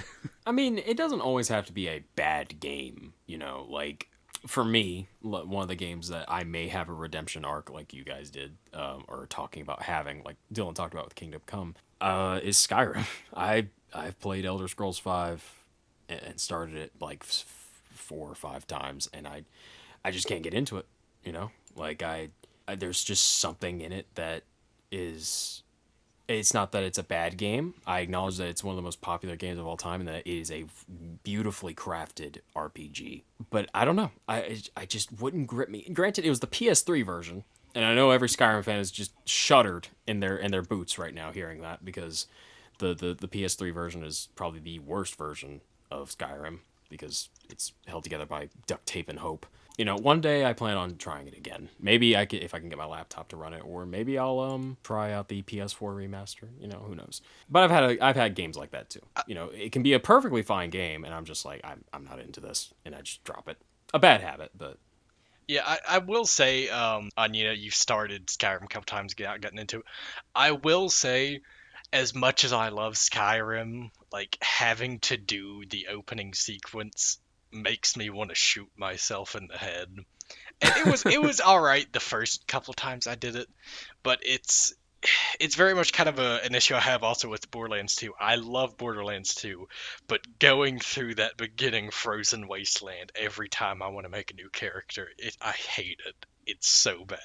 I mean, it doesn't always have to be a bad game, like for me, one of the games that I may have a redemption arc like you guys did, or talking about having, like Dylan talked about with Kingdom Come, is Skyrim. I've played Elder Scrolls V and started it like 4 or 5 times, and I just can't get into it, Like I there's just something in it that is. It's not that it's a bad game. I acknowledge that it's one of the most popular games of all time and that it is a beautifully crafted RPG. But I don't know. I just wouldn't grip me. Granted, it was the PS3 version, and I know every Skyrim fan is just shuddered in their boots right now hearing that because the PS3 version is probably the worst version of Skyrim because it's held together by duct tape and hope. One day I plan on trying it again. Maybe if I can get my laptop to run it, or maybe I'll try out the PS4 remaster. Who knows? But I've had games like that too. It can be a perfectly fine game, and I'm just like I'm not into this, and I just drop it. A bad habit, but. Yeah, I will say, you've started Skyrim a couple times, gotten into it. I will say, as much as I love Skyrim, like having to do the opening sequence makes me want to shoot myself in the head. And it was all right the first couple times I did it, but it's very much kind of an issue I have also with Borderlands 2. I love Borderlands 2, but going through that beginning frozen wasteland every time I want to make a new character, I hate it. It's so bad.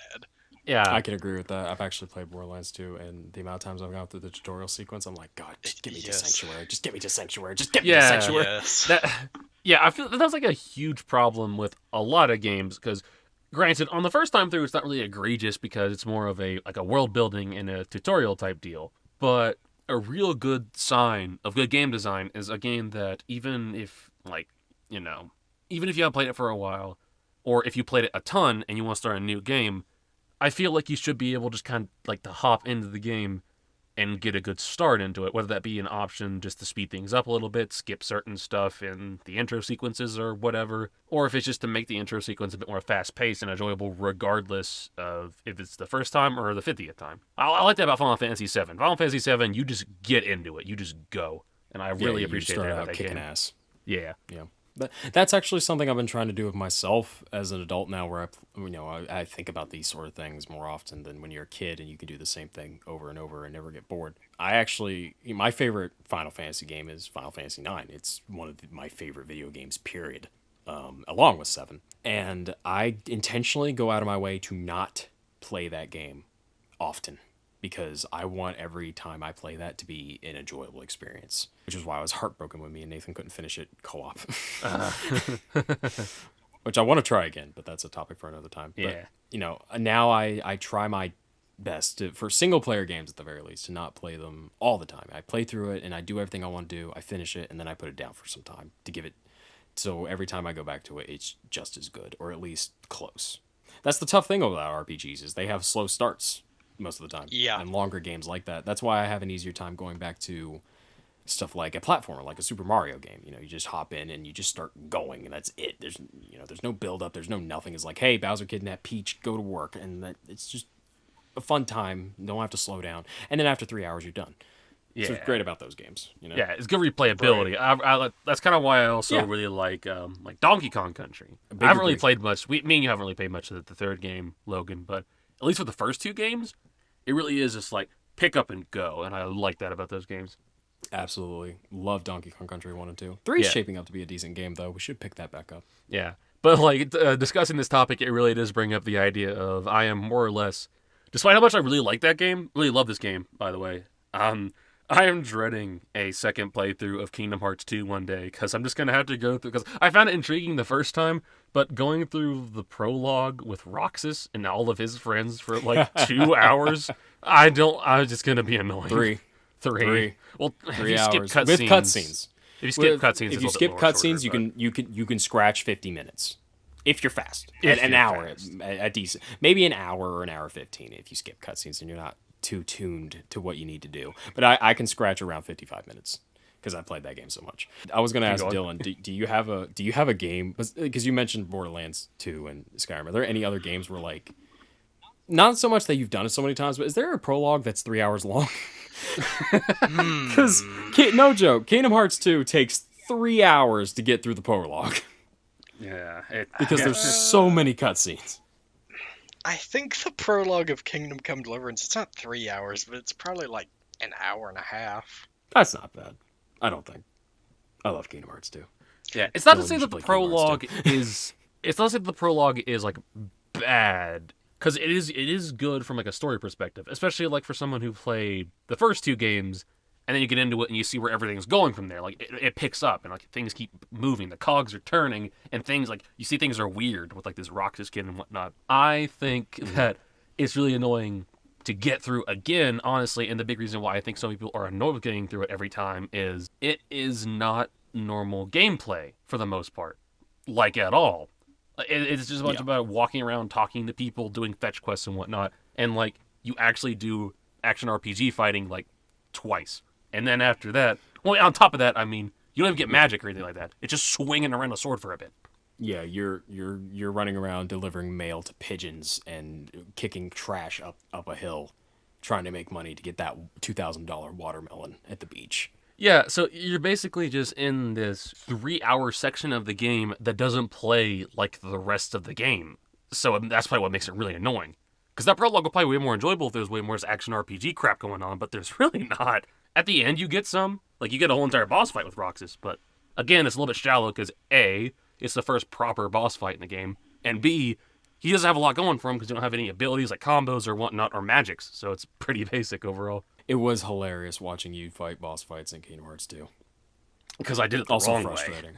Yeah, I can agree with that. I've actually played Borderlands 2, and the amount of times I've gone through the tutorial sequence, I'm like, God, just get me to Sanctuary. Just get me to Sanctuary. Just get me to Sanctuary. Yes. Yeah, I feel that's like a huge problem with a lot of games because, granted, on the first time through, it's not really egregious because it's more of a like a world building and a tutorial type deal. But a real good sign of good game design is a game that even if like you know, even if you haven't played it for a while, or if you played it a ton and you want to start a new game, I feel like you should be able just kind of like to hop into the game and get a good start into it, whether that be an option just to speed things up a little bit, skip certain stuff in the intro sequences or whatever, or if it's just to make the intro sequence a bit more fast-paced and enjoyable regardless of if it's the first time or the 50th time. I like that about Final Fantasy VII. Final Fantasy VII, you just get into it. You just go. And I really appreciate that about that kicking game. ass. Yeah. Yeah. That's actually something I've been trying to do with myself as an adult now, where I think about these sort of things more often than when you're a kid and you can do the same thing over and over and never get bored. My favorite Final Fantasy game is Final Fantasy IX. It's one of my favorite video games, period, along with 7. And I intentionally go out of my way to not play that game often, because I want every time I play that to be an enjoyable experience, which is why I was heartbroken when me and Nathan couldn't finish it co-op. Which I want to try again, but that's a topic for another time. Yeah. But, now I try my best for single-player games at the very least to not play them all the time. I play through it, and I do everything I want to do. I finish it, and then I put it down for some time to give it... So every time I go back to it, it's just as good, or at least close. That's the tough thing about RPGs, is they have slow starts most of the time. Yeah. And longer games like that. That's why I have an easier time going back to stuff like a platformer, like a Super Mario game. You just hop in and you just start going, and that's it. There's no build up. There's no nothing. It's like, hey, Bowser kidnapped Peach, go to work, and it's just a fun time. You don't have to slow down. And then after 3 hours, you're done. Yeah. So it's great about those games. Yeah, it's good replayability. Right. That's kind of why I also really like Donkey Kong Country. I haven't really played much. Me and you haven't really played much of the third game, Logan, but at least for the first 2 games, it really is just like pick up and go, and I like that about those games. Absolutely. Love Donkey Kong Country 1 and 2. 3 is shaping up to be a decent game, though. We should pick that back up. Yeah. But like discussing this topic, it really does bring up the idea of I am more or less, despite how much I really like that game, really love this game, by the way, I am dreading a second playthrough of Kingdom Hearts 2 one day, because I'm just going to have to go through, because I found it intriguing the first time, but going through the prologue with Roxas and all of his friends for like 2 hours, I'm just going to be annoying. Three. Well, 3 hours. with cutscenes. If you skip cutscenes, if you skip cutscenes, you can scratch 50 minutes. If you're fast. An hour at decent. Maybe an hour or an hour 15 if you skip cutscenes and you're not too tuned to what you need to do. But I can scratch around 55 minutes because I played that game so much. I was going to ask Dylan, do you have a game, because you mentioned Borderlands 2 and Skyrim. Are there any other games where, like, not so much that you've done it so many times, but is there a prologue that's 3 hours long? Because, no joke, Kingdom Hearts 2 takes 3 hours to get through the prologue. Yeah. Because there's so many cutscenes. I think the prologue of Kingdom Come Deliverance, it's not 3 hours, but it's probably like an hour and a half. That's not bad. I don't think. I love Kingdom Hearts 2. Yeah, it's not to say that the prologue is... It's not to say that the prologue is, like, bad, because it is good from, like, a story perspective, especially, like, for someone who played the first 2 games, and then you get into it and you see where everything's going from there. Like, it picks up, and, like, things keep moving. The cogs are turning, and things, like, you see things are weird with, like, this Roxas kid and whatnot. I think that it's really annoying to get through again, honestly, and the big reason why I think some people are annoyed with getting through it every time is it is not normal gameplay, for the most part. Like, at all. It's just a bunch about walking around, talking to people, doing fetch quests and whatnot, and, like, you actually do action RPG fighting, like, twice. And then after that, well, on top of that, I mean, you don't even get magic or anything like that. It's just swinging around a sword for a bit. Yeah, you're running around delivering mail to pigeons and kicking trash up a hill, trying to make money to get that $2,000 watermelon at the beach. Yeah, so you're basically just in this 3-hour section of the game that doesn't play like the rest of the game. So that's probably what makes it really annoying. Because that prologue will probably be way more enjoyable if there's way more action RPG crap going on, but there's really not. At the end, you get some. Like, you get a whole entire boss fight with Roxas, but again, it's a little bit shallow because A, it's the first proper boss fight in the game, and B, he doesn't have a lot going for him because you don't have any abilities like combos or whatnot or magics, so it's pretty basic overall. It was hilarious watching you fight boss fights in Kingdom Hearts 2. because I did it the Also wrong way. frustrating.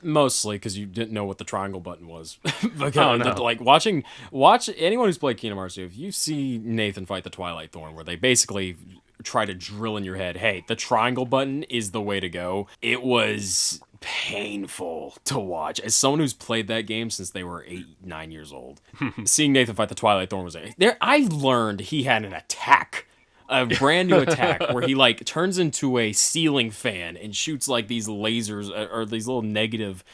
Mostly because you didn't know what the triangle button was. Because, Oh, no. Like watch anyone who's played Kingdom Hearts 2. If you see Nathan fight the Twilight Thorn, where they basically try to drill in your head, hey, the triangle button is the way to go. It was painful to watch. As someone who's played that game since they were 8, 9 years old, seeing Nathan fight the Twilight Thorn was there. I learned he had an attack. A brand new attack where he like turns into a ceiling fan and shoots like these lasers or these little negative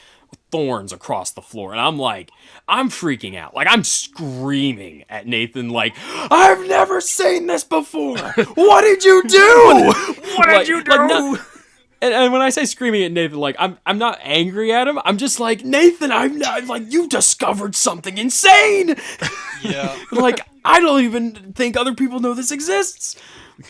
thorns across the floor. And I'm freaking out. Like, I'm screaming at Nathan, like, I've never seen this before. What did you do? What did you do? And when I say screaming at Nathan, like, I'm not angry at him. I'm just like, Nathan, I'm like, you discovered something insane. Yeah. Like, I don't even think other people know this exists.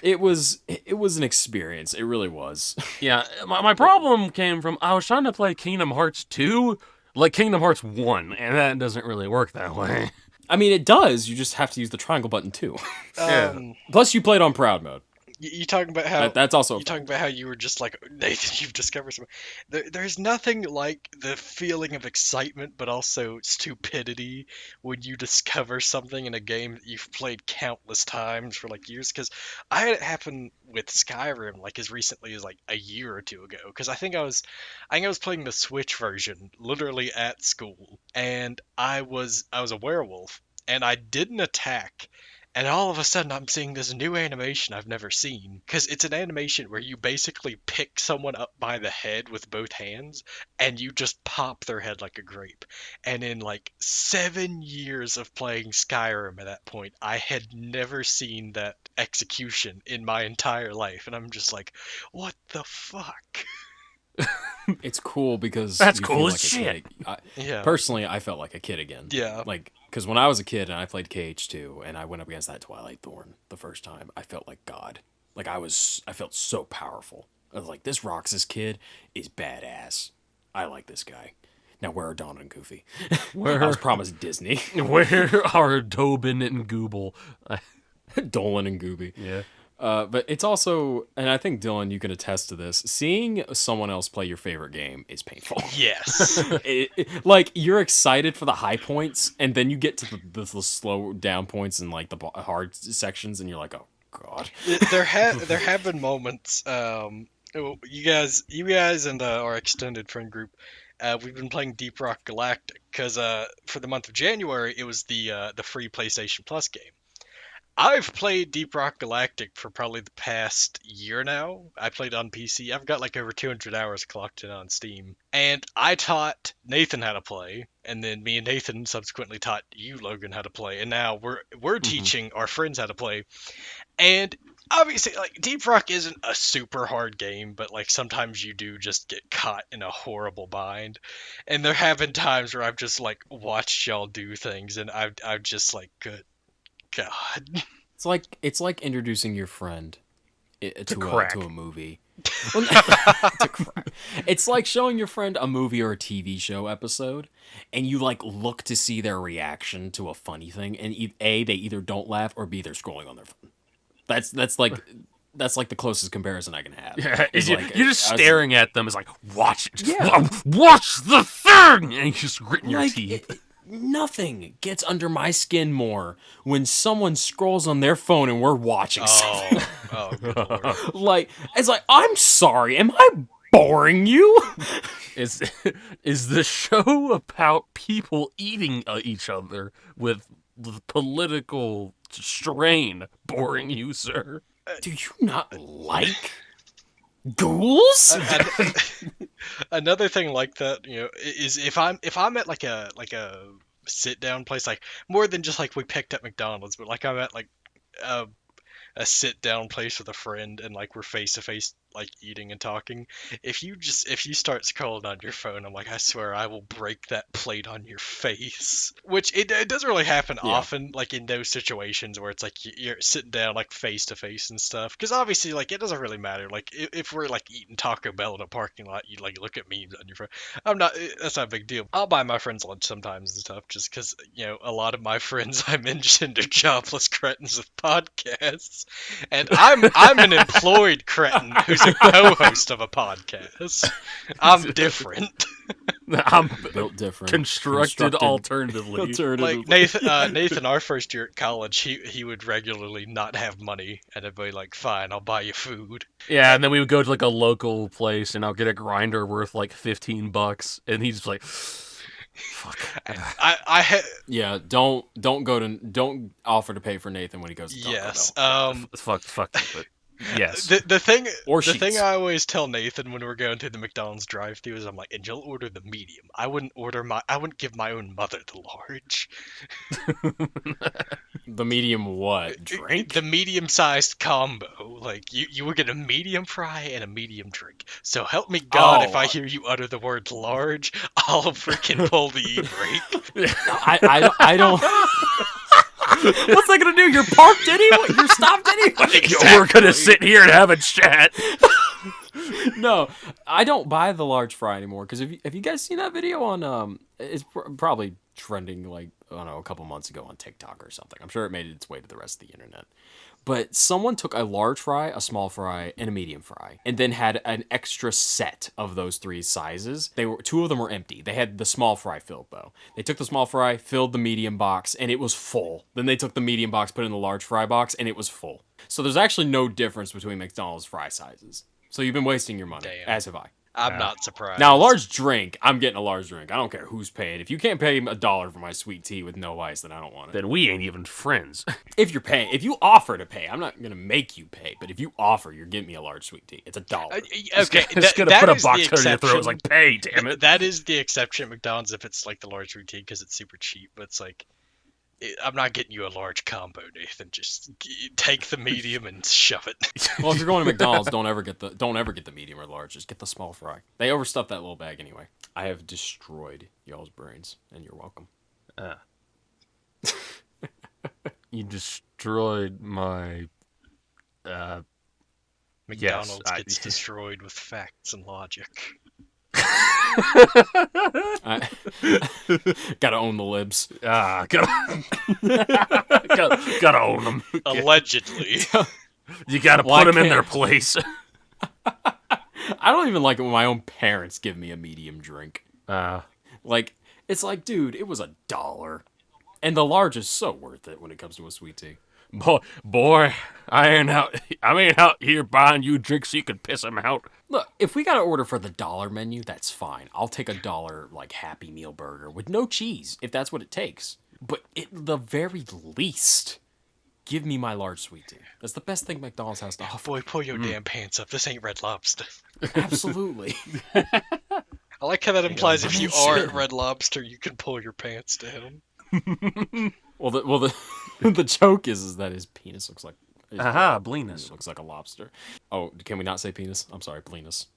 It was an experience. It really was. Yeah, my problem came from I was trying to play Kingdom Hearts 2 like Kingdom Hearts 1, and that doesn't really work that way. I mean, it does. You just have to use the triangle button too. Yeah. Plus, you played on proud mode. You talking about how That's also you talking about how you were just like, Nathan, you've discovered something. There's nothing like the feeling of excitement, but also stupidity when you discover something in a game that you've played countless times for like years. Because I had it happen with Skyrim like as recently as like a year or two ago. Because I think I was playing the Switch version literally at school, and I was a werewolf, and I did an attack. And all of a sudden, I'm seeing this new animation I've never seen. Because it's an animation where you basically pick someone up by the head with both hands, and you just pop their head like a grape. And in like 7 years of playing Skyrim at that point, I had never seen that execution in my entire life. And I'm just like, what the fuck? it's cool because That's you cool feel as like a shit. kid. Yeah. Personally, I felt like a kid again. Yeah. Like, because when I was a kid and I played KH2 and I went up against that Twilight Thorn the first time, I felt like God. Like, I felt so powerful. I was like, this Roxas kid is badass. I like this guy. Now, where are Don and Goofy? I was promised Disney. Where are Tobin and Gooble? Dolan and Gooby. Yeah. But it's also, and I think Dylan, you can attest to this. Seeing someone else play your favorite game is painful. Yes. Like, you're excited for the high points, and then you get to the slow down points and like the hard sections, and you're like, oh god. there have been moments. You guys and our extended friend group, we've been playing Deep Rock Galactic because for the month of January it was the free PlayStation Plus game. I've played Deep Rock Galactic for probably the past year now. I played on PC. I've got like over 200 hours clocked in on Steam. And I taught Nathan how to play, and then me and Nathan subsequently taught you, Logan, how to play. And now we're teaching our friends how to play. And obviously, like, Deep Rock isn't a super hard game, but like sometimes you do just get caught in a horrible bind. And there have been times where I've just like watched y'all do things, and I've just like, good God. It's like introducing your friend to a movie. Well, to crack. It's like showing your friend a movie or a TV show episode, and you like look to see their reaction to a funny thing, and A, they either don't laugh, or B, they're scrolling on their phone. That's like the closest comparison I can have. Yeah, Like, you're just staring at them. It's like, watch it. Yeah. Watch the thing! And you just gritting your teeth. Nothing gets under my skin more when someone scrolls on their phone and we're watching something. Good Lord. Like, it's like, I'm sorry, am I boring you? Is the show about people eating each other with political strain boring you, sir? Do you not like ghouls? Another thing like that, is if I'm at like a sit down place, like more than just like we picked up McDonald's, but like I'm at like a sit down place with a friend, and like we're face to face, like eating and talking. If you start scrolling on your phone, I'm like, I swear I will break that plate on your face. Which it doesn't really happen often, like in those situations where it's like you're sitting down like face to face and stuff. Because obviously, like, it doesn't really matter. Like if we're like eating Taco Bell in a parking lot, you like look at memes on your phone. That's not a big deal. I'll buy my friends lunch sometimes and stuff, just because a lot of my friends I mentioned are jobless cretins with podcasts, and I'm an employed cretin who's a co-host of a podcast. I'm different. I'm Built different. constructed alternatively. Like Nathan, our first year at college, he would regularly not have money, and I'd be like, "Fine, I'll buy you food." Yeah, and then we would go to like a local place, and I'll get a grinder worth like $15, and he's just like, "Fuck." Yeah, don't offer to pay for Nathan when he goes to Taco Yes. Bell. Fuck. But yes. The thing Sheets. thing I always tell Nathan when we're going to the McDonald's drive-thru is I'm like, and you'll order the medium. I wouldn't give my own mother the large. The medium what? Drink? The medium-sized combo. Like you would get a medium fry and a medium drink. So help me God, if I hear you utter the word large, I'll freaking pull the e-brake. I don't. What's that gonna do? You're parked anyway. You're stopped anyway. Exactly. We're gonna sit here and have a chat. No, I don't buy the large fry anymore because have you guys seen that video on it's probably trending like I don't know a couple months ago on TikTok or something. I'm sure it made its way to the rest of the internet. But someone took a large fry, a small fry, and a medium fry, and then had an extra set of those three sizes. Two of them were empty. They had the small fry filled though. They took the small fry, filled the medium box, and it was full. Then they took the medium box, put it in the large fry box, and it was full. So there's actually no difference between McDonald's fry sizes. So you've been wasting your money, Damn. as have I. I'm not surprised. Now, a large drink, I'm getting a large drink. I don't care who's paying. If you can't pay $1 for my sweet tea with no ice, then I don't want it. Then we ain't even friends. If you're paying, if you offer to pay, I'm not gonna make you pay. But if you offer, you're getting me a large sweet tea. It's $1. Okay, Just gonna that put a is box the under your throat. exception. It's like, pay, damn it. That is the exception at McDonald's if it's like the large routine because it's super cheap. But it's like, I'm not getting you a large combo, Nathan. Just take the medium and shove it. Well, if you're going to McDonald's, don't ever get the medium or large. Just get the small fry. They overstuff that little bag anyway. I have destroyed y'all's brains, and you're welcome. You destroyed my. McDonald's Yes, gets destroyed with facts and logic. Gotta own the libs. Gotta own them. Allegedly. You gotta Why put them in can't- their place. I don't even like it when my own parents give me a medium drink. Like, it's like, dude, it was $1. And the large is so worth it when it comes to a sweet tea. Boy, I ain't out here buying you drinks so you can piss them out. Look, if we gotta order for the $1 menu, that's fine. I'll take $1 like Happy Meal burger with no cheese, if that's what it takes. But at the very least, give me my large sweet tea. That's the best thing McDonald's has to offer. Boy, pull your damn pants up. This ain't Red Lobster. Absolutely. I like how that implies if you are Shit. at Red Lobster, you can pull your pants down. Well, the joke is that his penis looks like. Aha, It Blenus. looks like a lobster. Oh, can we not say penis? I'm sorry, penis.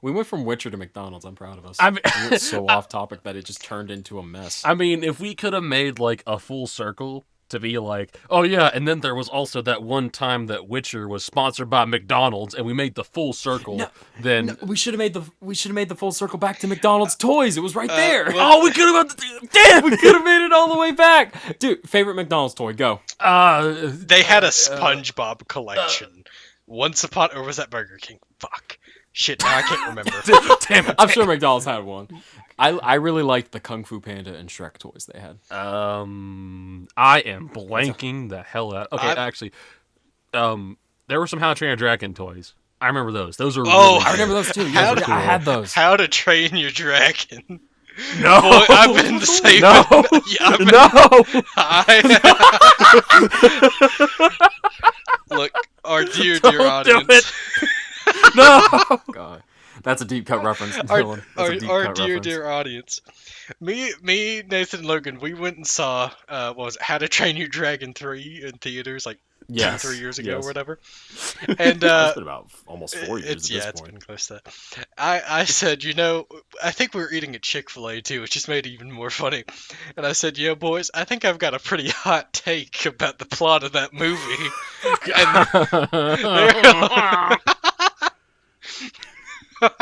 We went from Witcher to McDonald's. I'm proud of us. I mean- We went so off topic that it just turned into a mess. I mean, if we could have made like a full circle to be like, oh yeah, and then there was also that one time that Witcher was sponsored by McDonald's, and we made the full circle. Then No, we should have made the full circle back to McDonald's toys. It was right there. oh, we could have. Damn, We could have made it all the way back. Dude, favorite McDonald's toy, go. They had a SpongeBob collection. Once upon, or was that Burger King? Fuck. Shit, now I can't remember. Damn it. I'm sure McDonald's had one. I really liked the Kung Fu Panda and Shrek toys they had. I am blanking the hell out. Okay, actually, there were some How to Train Your Dragon toys. I remember those. Those are Oh, really I remember those too. Yeah, I had those. How to Train Your Dragon. No, Boy, I've been saving. no, Yeah, I've been, no. Look, our dear Don't do audience. it. No. God, that's a deep cut reference. Our, Dylan. That's a deep our cut dear, reference. dear audience. Me, Nathan, Logan, we went and saw, what was it, How to Train Your Dragon 3 in theaters, like, Yes, 3 years ago yes. or whatever. And, It's been about almost 4 years it's, at this it's point. been close to that. I said, I think we were eating at Chick-fil-A too, which just made it even more funny. And I said, boys, I think I've got a pretty hot take about the plot of that movie. And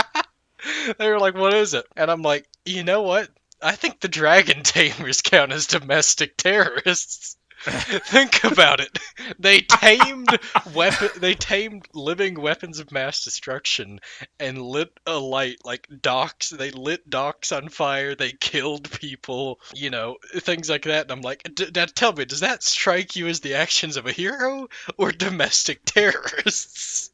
they were like, what is it? And I'm like, you know what? I think the dragon tamers count as domestic terrorists. Think about it. They tamed living weapons of mass destruction and lit alight like docks. They lit docks on fire. They killed people. Things like that. And I'm like, now tell me, does that strike you as the actions of a hero or domestic terrorists?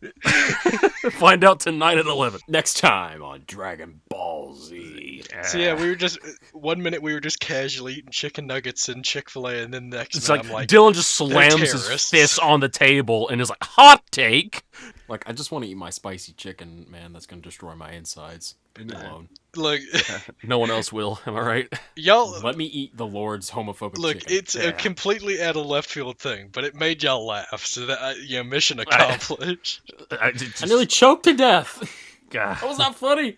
Find out tonight at 11. Next time on Dragon Ball Z. So yeah, we were just 1 minute we were just casually eating chicken nuggets and Chick-fil-A, and then the next It's minute like, I'm like, Dylan just slams his terrorists. fist on the table and is like, hot take. Like, I just want to eat my spicy chicken, man. That's gonna destroy my insides. Leave me alone. look, No one else will, am I right? y'all. Let me eat the Lord's homophobic Look, chicken. it's a completely out of left field thing, but it made y'all laugh, so that mission accomplished. I nearly choked to death. God. That was not funny.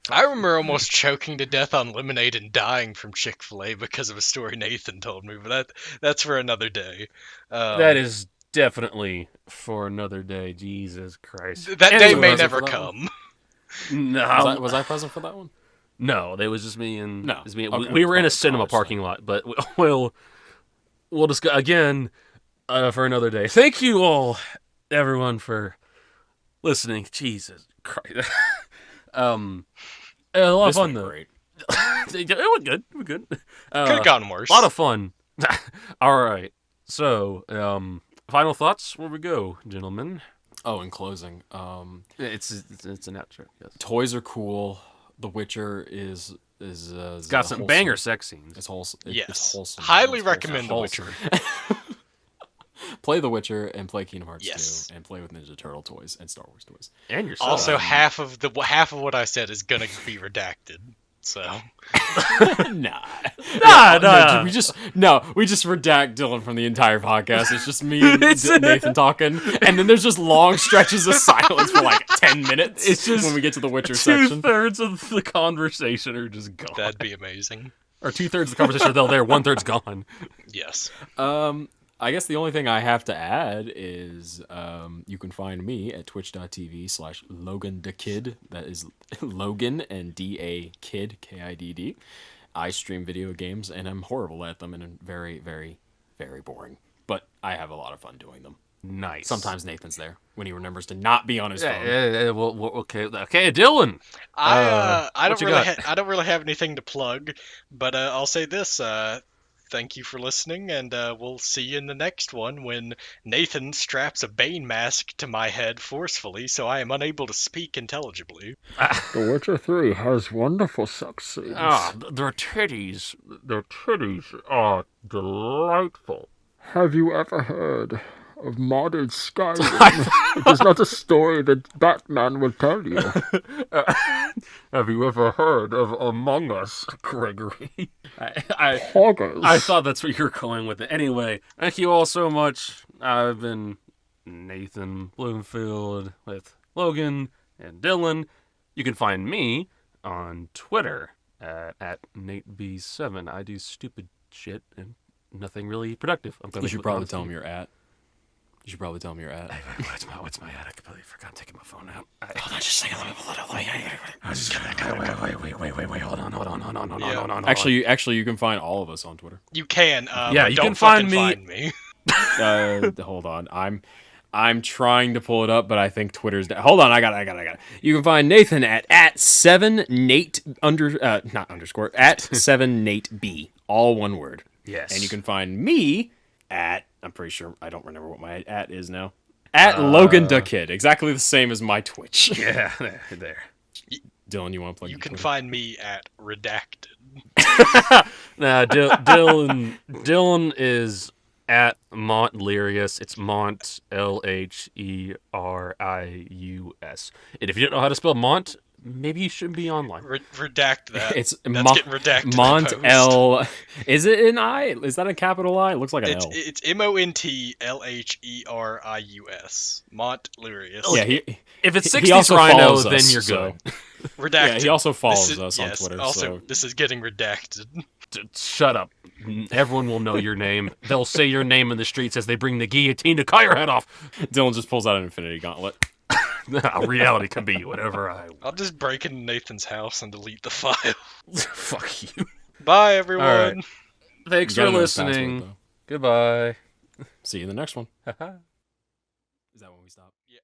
I remember almost choking to death on lemonade and dying from Chick-fil-A because of a story Nathan told me, but that's for another day. That is definitely for another day. Jesus Christ. That day Anyway, may was it never for that come. No, Was I present for that one? no, it was just me and No. it was me. Okay. We were in a College cinema thing. parking lot, but we'll discuss again for another day. Thank you all, everyone, for listening. Jesus Christ. A lot of This fun went though. great. It was good. It was good. Could have gone worse. A lot of fun. All right. So, final thoughts. Where we go, gentlemen? Oh, in closing, It's an outro. Yes. toys are cool. The Witcher is Got some wholesome. banger sex scenes. It's wholesome. Yes. It's wholesome. Highly It's recommend The wholesome. Witcher. Play The Witcher and play Kingdom Hearts Yes. 2 and play with Ninja Turtle toys and Star Wars toys. And yourself. Also, half of what I said is gonna be redacted. So Nah. Nah. We just redact Dylan from the entire podcast. It's just me and It's- Nathan talking, and then there's just long stretches of silence for like 10 minutes. It's just when we get to the Witcher section. 2/3 of the conversation are just gone. that'd be amazing. Or 2/3 of the conversation are still there. 1/3's gone. Yes. I guess the only thing I have to add is you can find me at twitch.tv/LoganDaKid. That is Logan and D-A Kid, K-I-D-D. I stream video games, and I'm horrible at them and very, very, very boring. But I have a lot of fun doing them. Nice. Sometimes Nathan's there when he remembers to not be on his phone. Okay, Dylan. I what don't you really got? I don't really have anything to plug, but I'll say this. Thank you for listening, and we'll see you in the next one when Nathan straps a Bane mask to my head forcefully so I am unable to speak intelligibly. The Witcher 3 has wonderful sex scenes. Their titties are delightful. Have you ever heard of modded Skyrim? It is not a story that Batman will tell you. Have you ever heard of Among Us, Gregory? I Hoggers. thought that's what you were going with it. Anyway, thank you all so much. I've been Nathan Bloomfeld with Logan and Dylan. You can find me on Twitter at NateB7. I do stupid shit and nothing really productive. You should probably tell him you're at. What's my ad? I completely forgot taking my phone out. Hold on, just a second. Wait. Hold on. Yeah. Actually, you can find all of us on Twitter. You can, Yeah, but you don't can find fucking me- find me. Hold on. I'm trying to pull it up, but I think Twitter's down. Hold on, I got it. You can find Nathan at 7nate not underscore at 7nateB, all one word. Yes. And you can find me at, I'm pretty sure I don't remember what my at is now. At Logan the Kid, exactly the same as my Twitch. Yeah, there. Dylan, you want to plug? You your can Twitter? find me at redacted. Nah, Dylan is at Montlerius. It's Mont Lherius. And if you don't know how to spell Mont, maybe you shouldn't be online. Redact that. It's That's getting redacted. in Mont post. L. Is it an I? Is that a capital I? It looks like an L. It's Montlerius. Montlerius. Yeah, If it's he 60s also Rhino, follows then us, you're so- good. Redacted. Yeah, he also follows This is- us on yes, Twitter. Also, so. this is getting redacted. Shut up. Everyone will know your name. They'll say your name in the streets as they bring the guillotine to cut your head off. Dylan just pulls out an Infinity Gauntlet. Reality can be whatever I I'll just break into Nathan's house and delete the file. Fuck you. Bye, everyone. All right. Thanks You gotta for know his password, listening. though. Goodbye. See you in the next one. Is that when we stop? Yeah.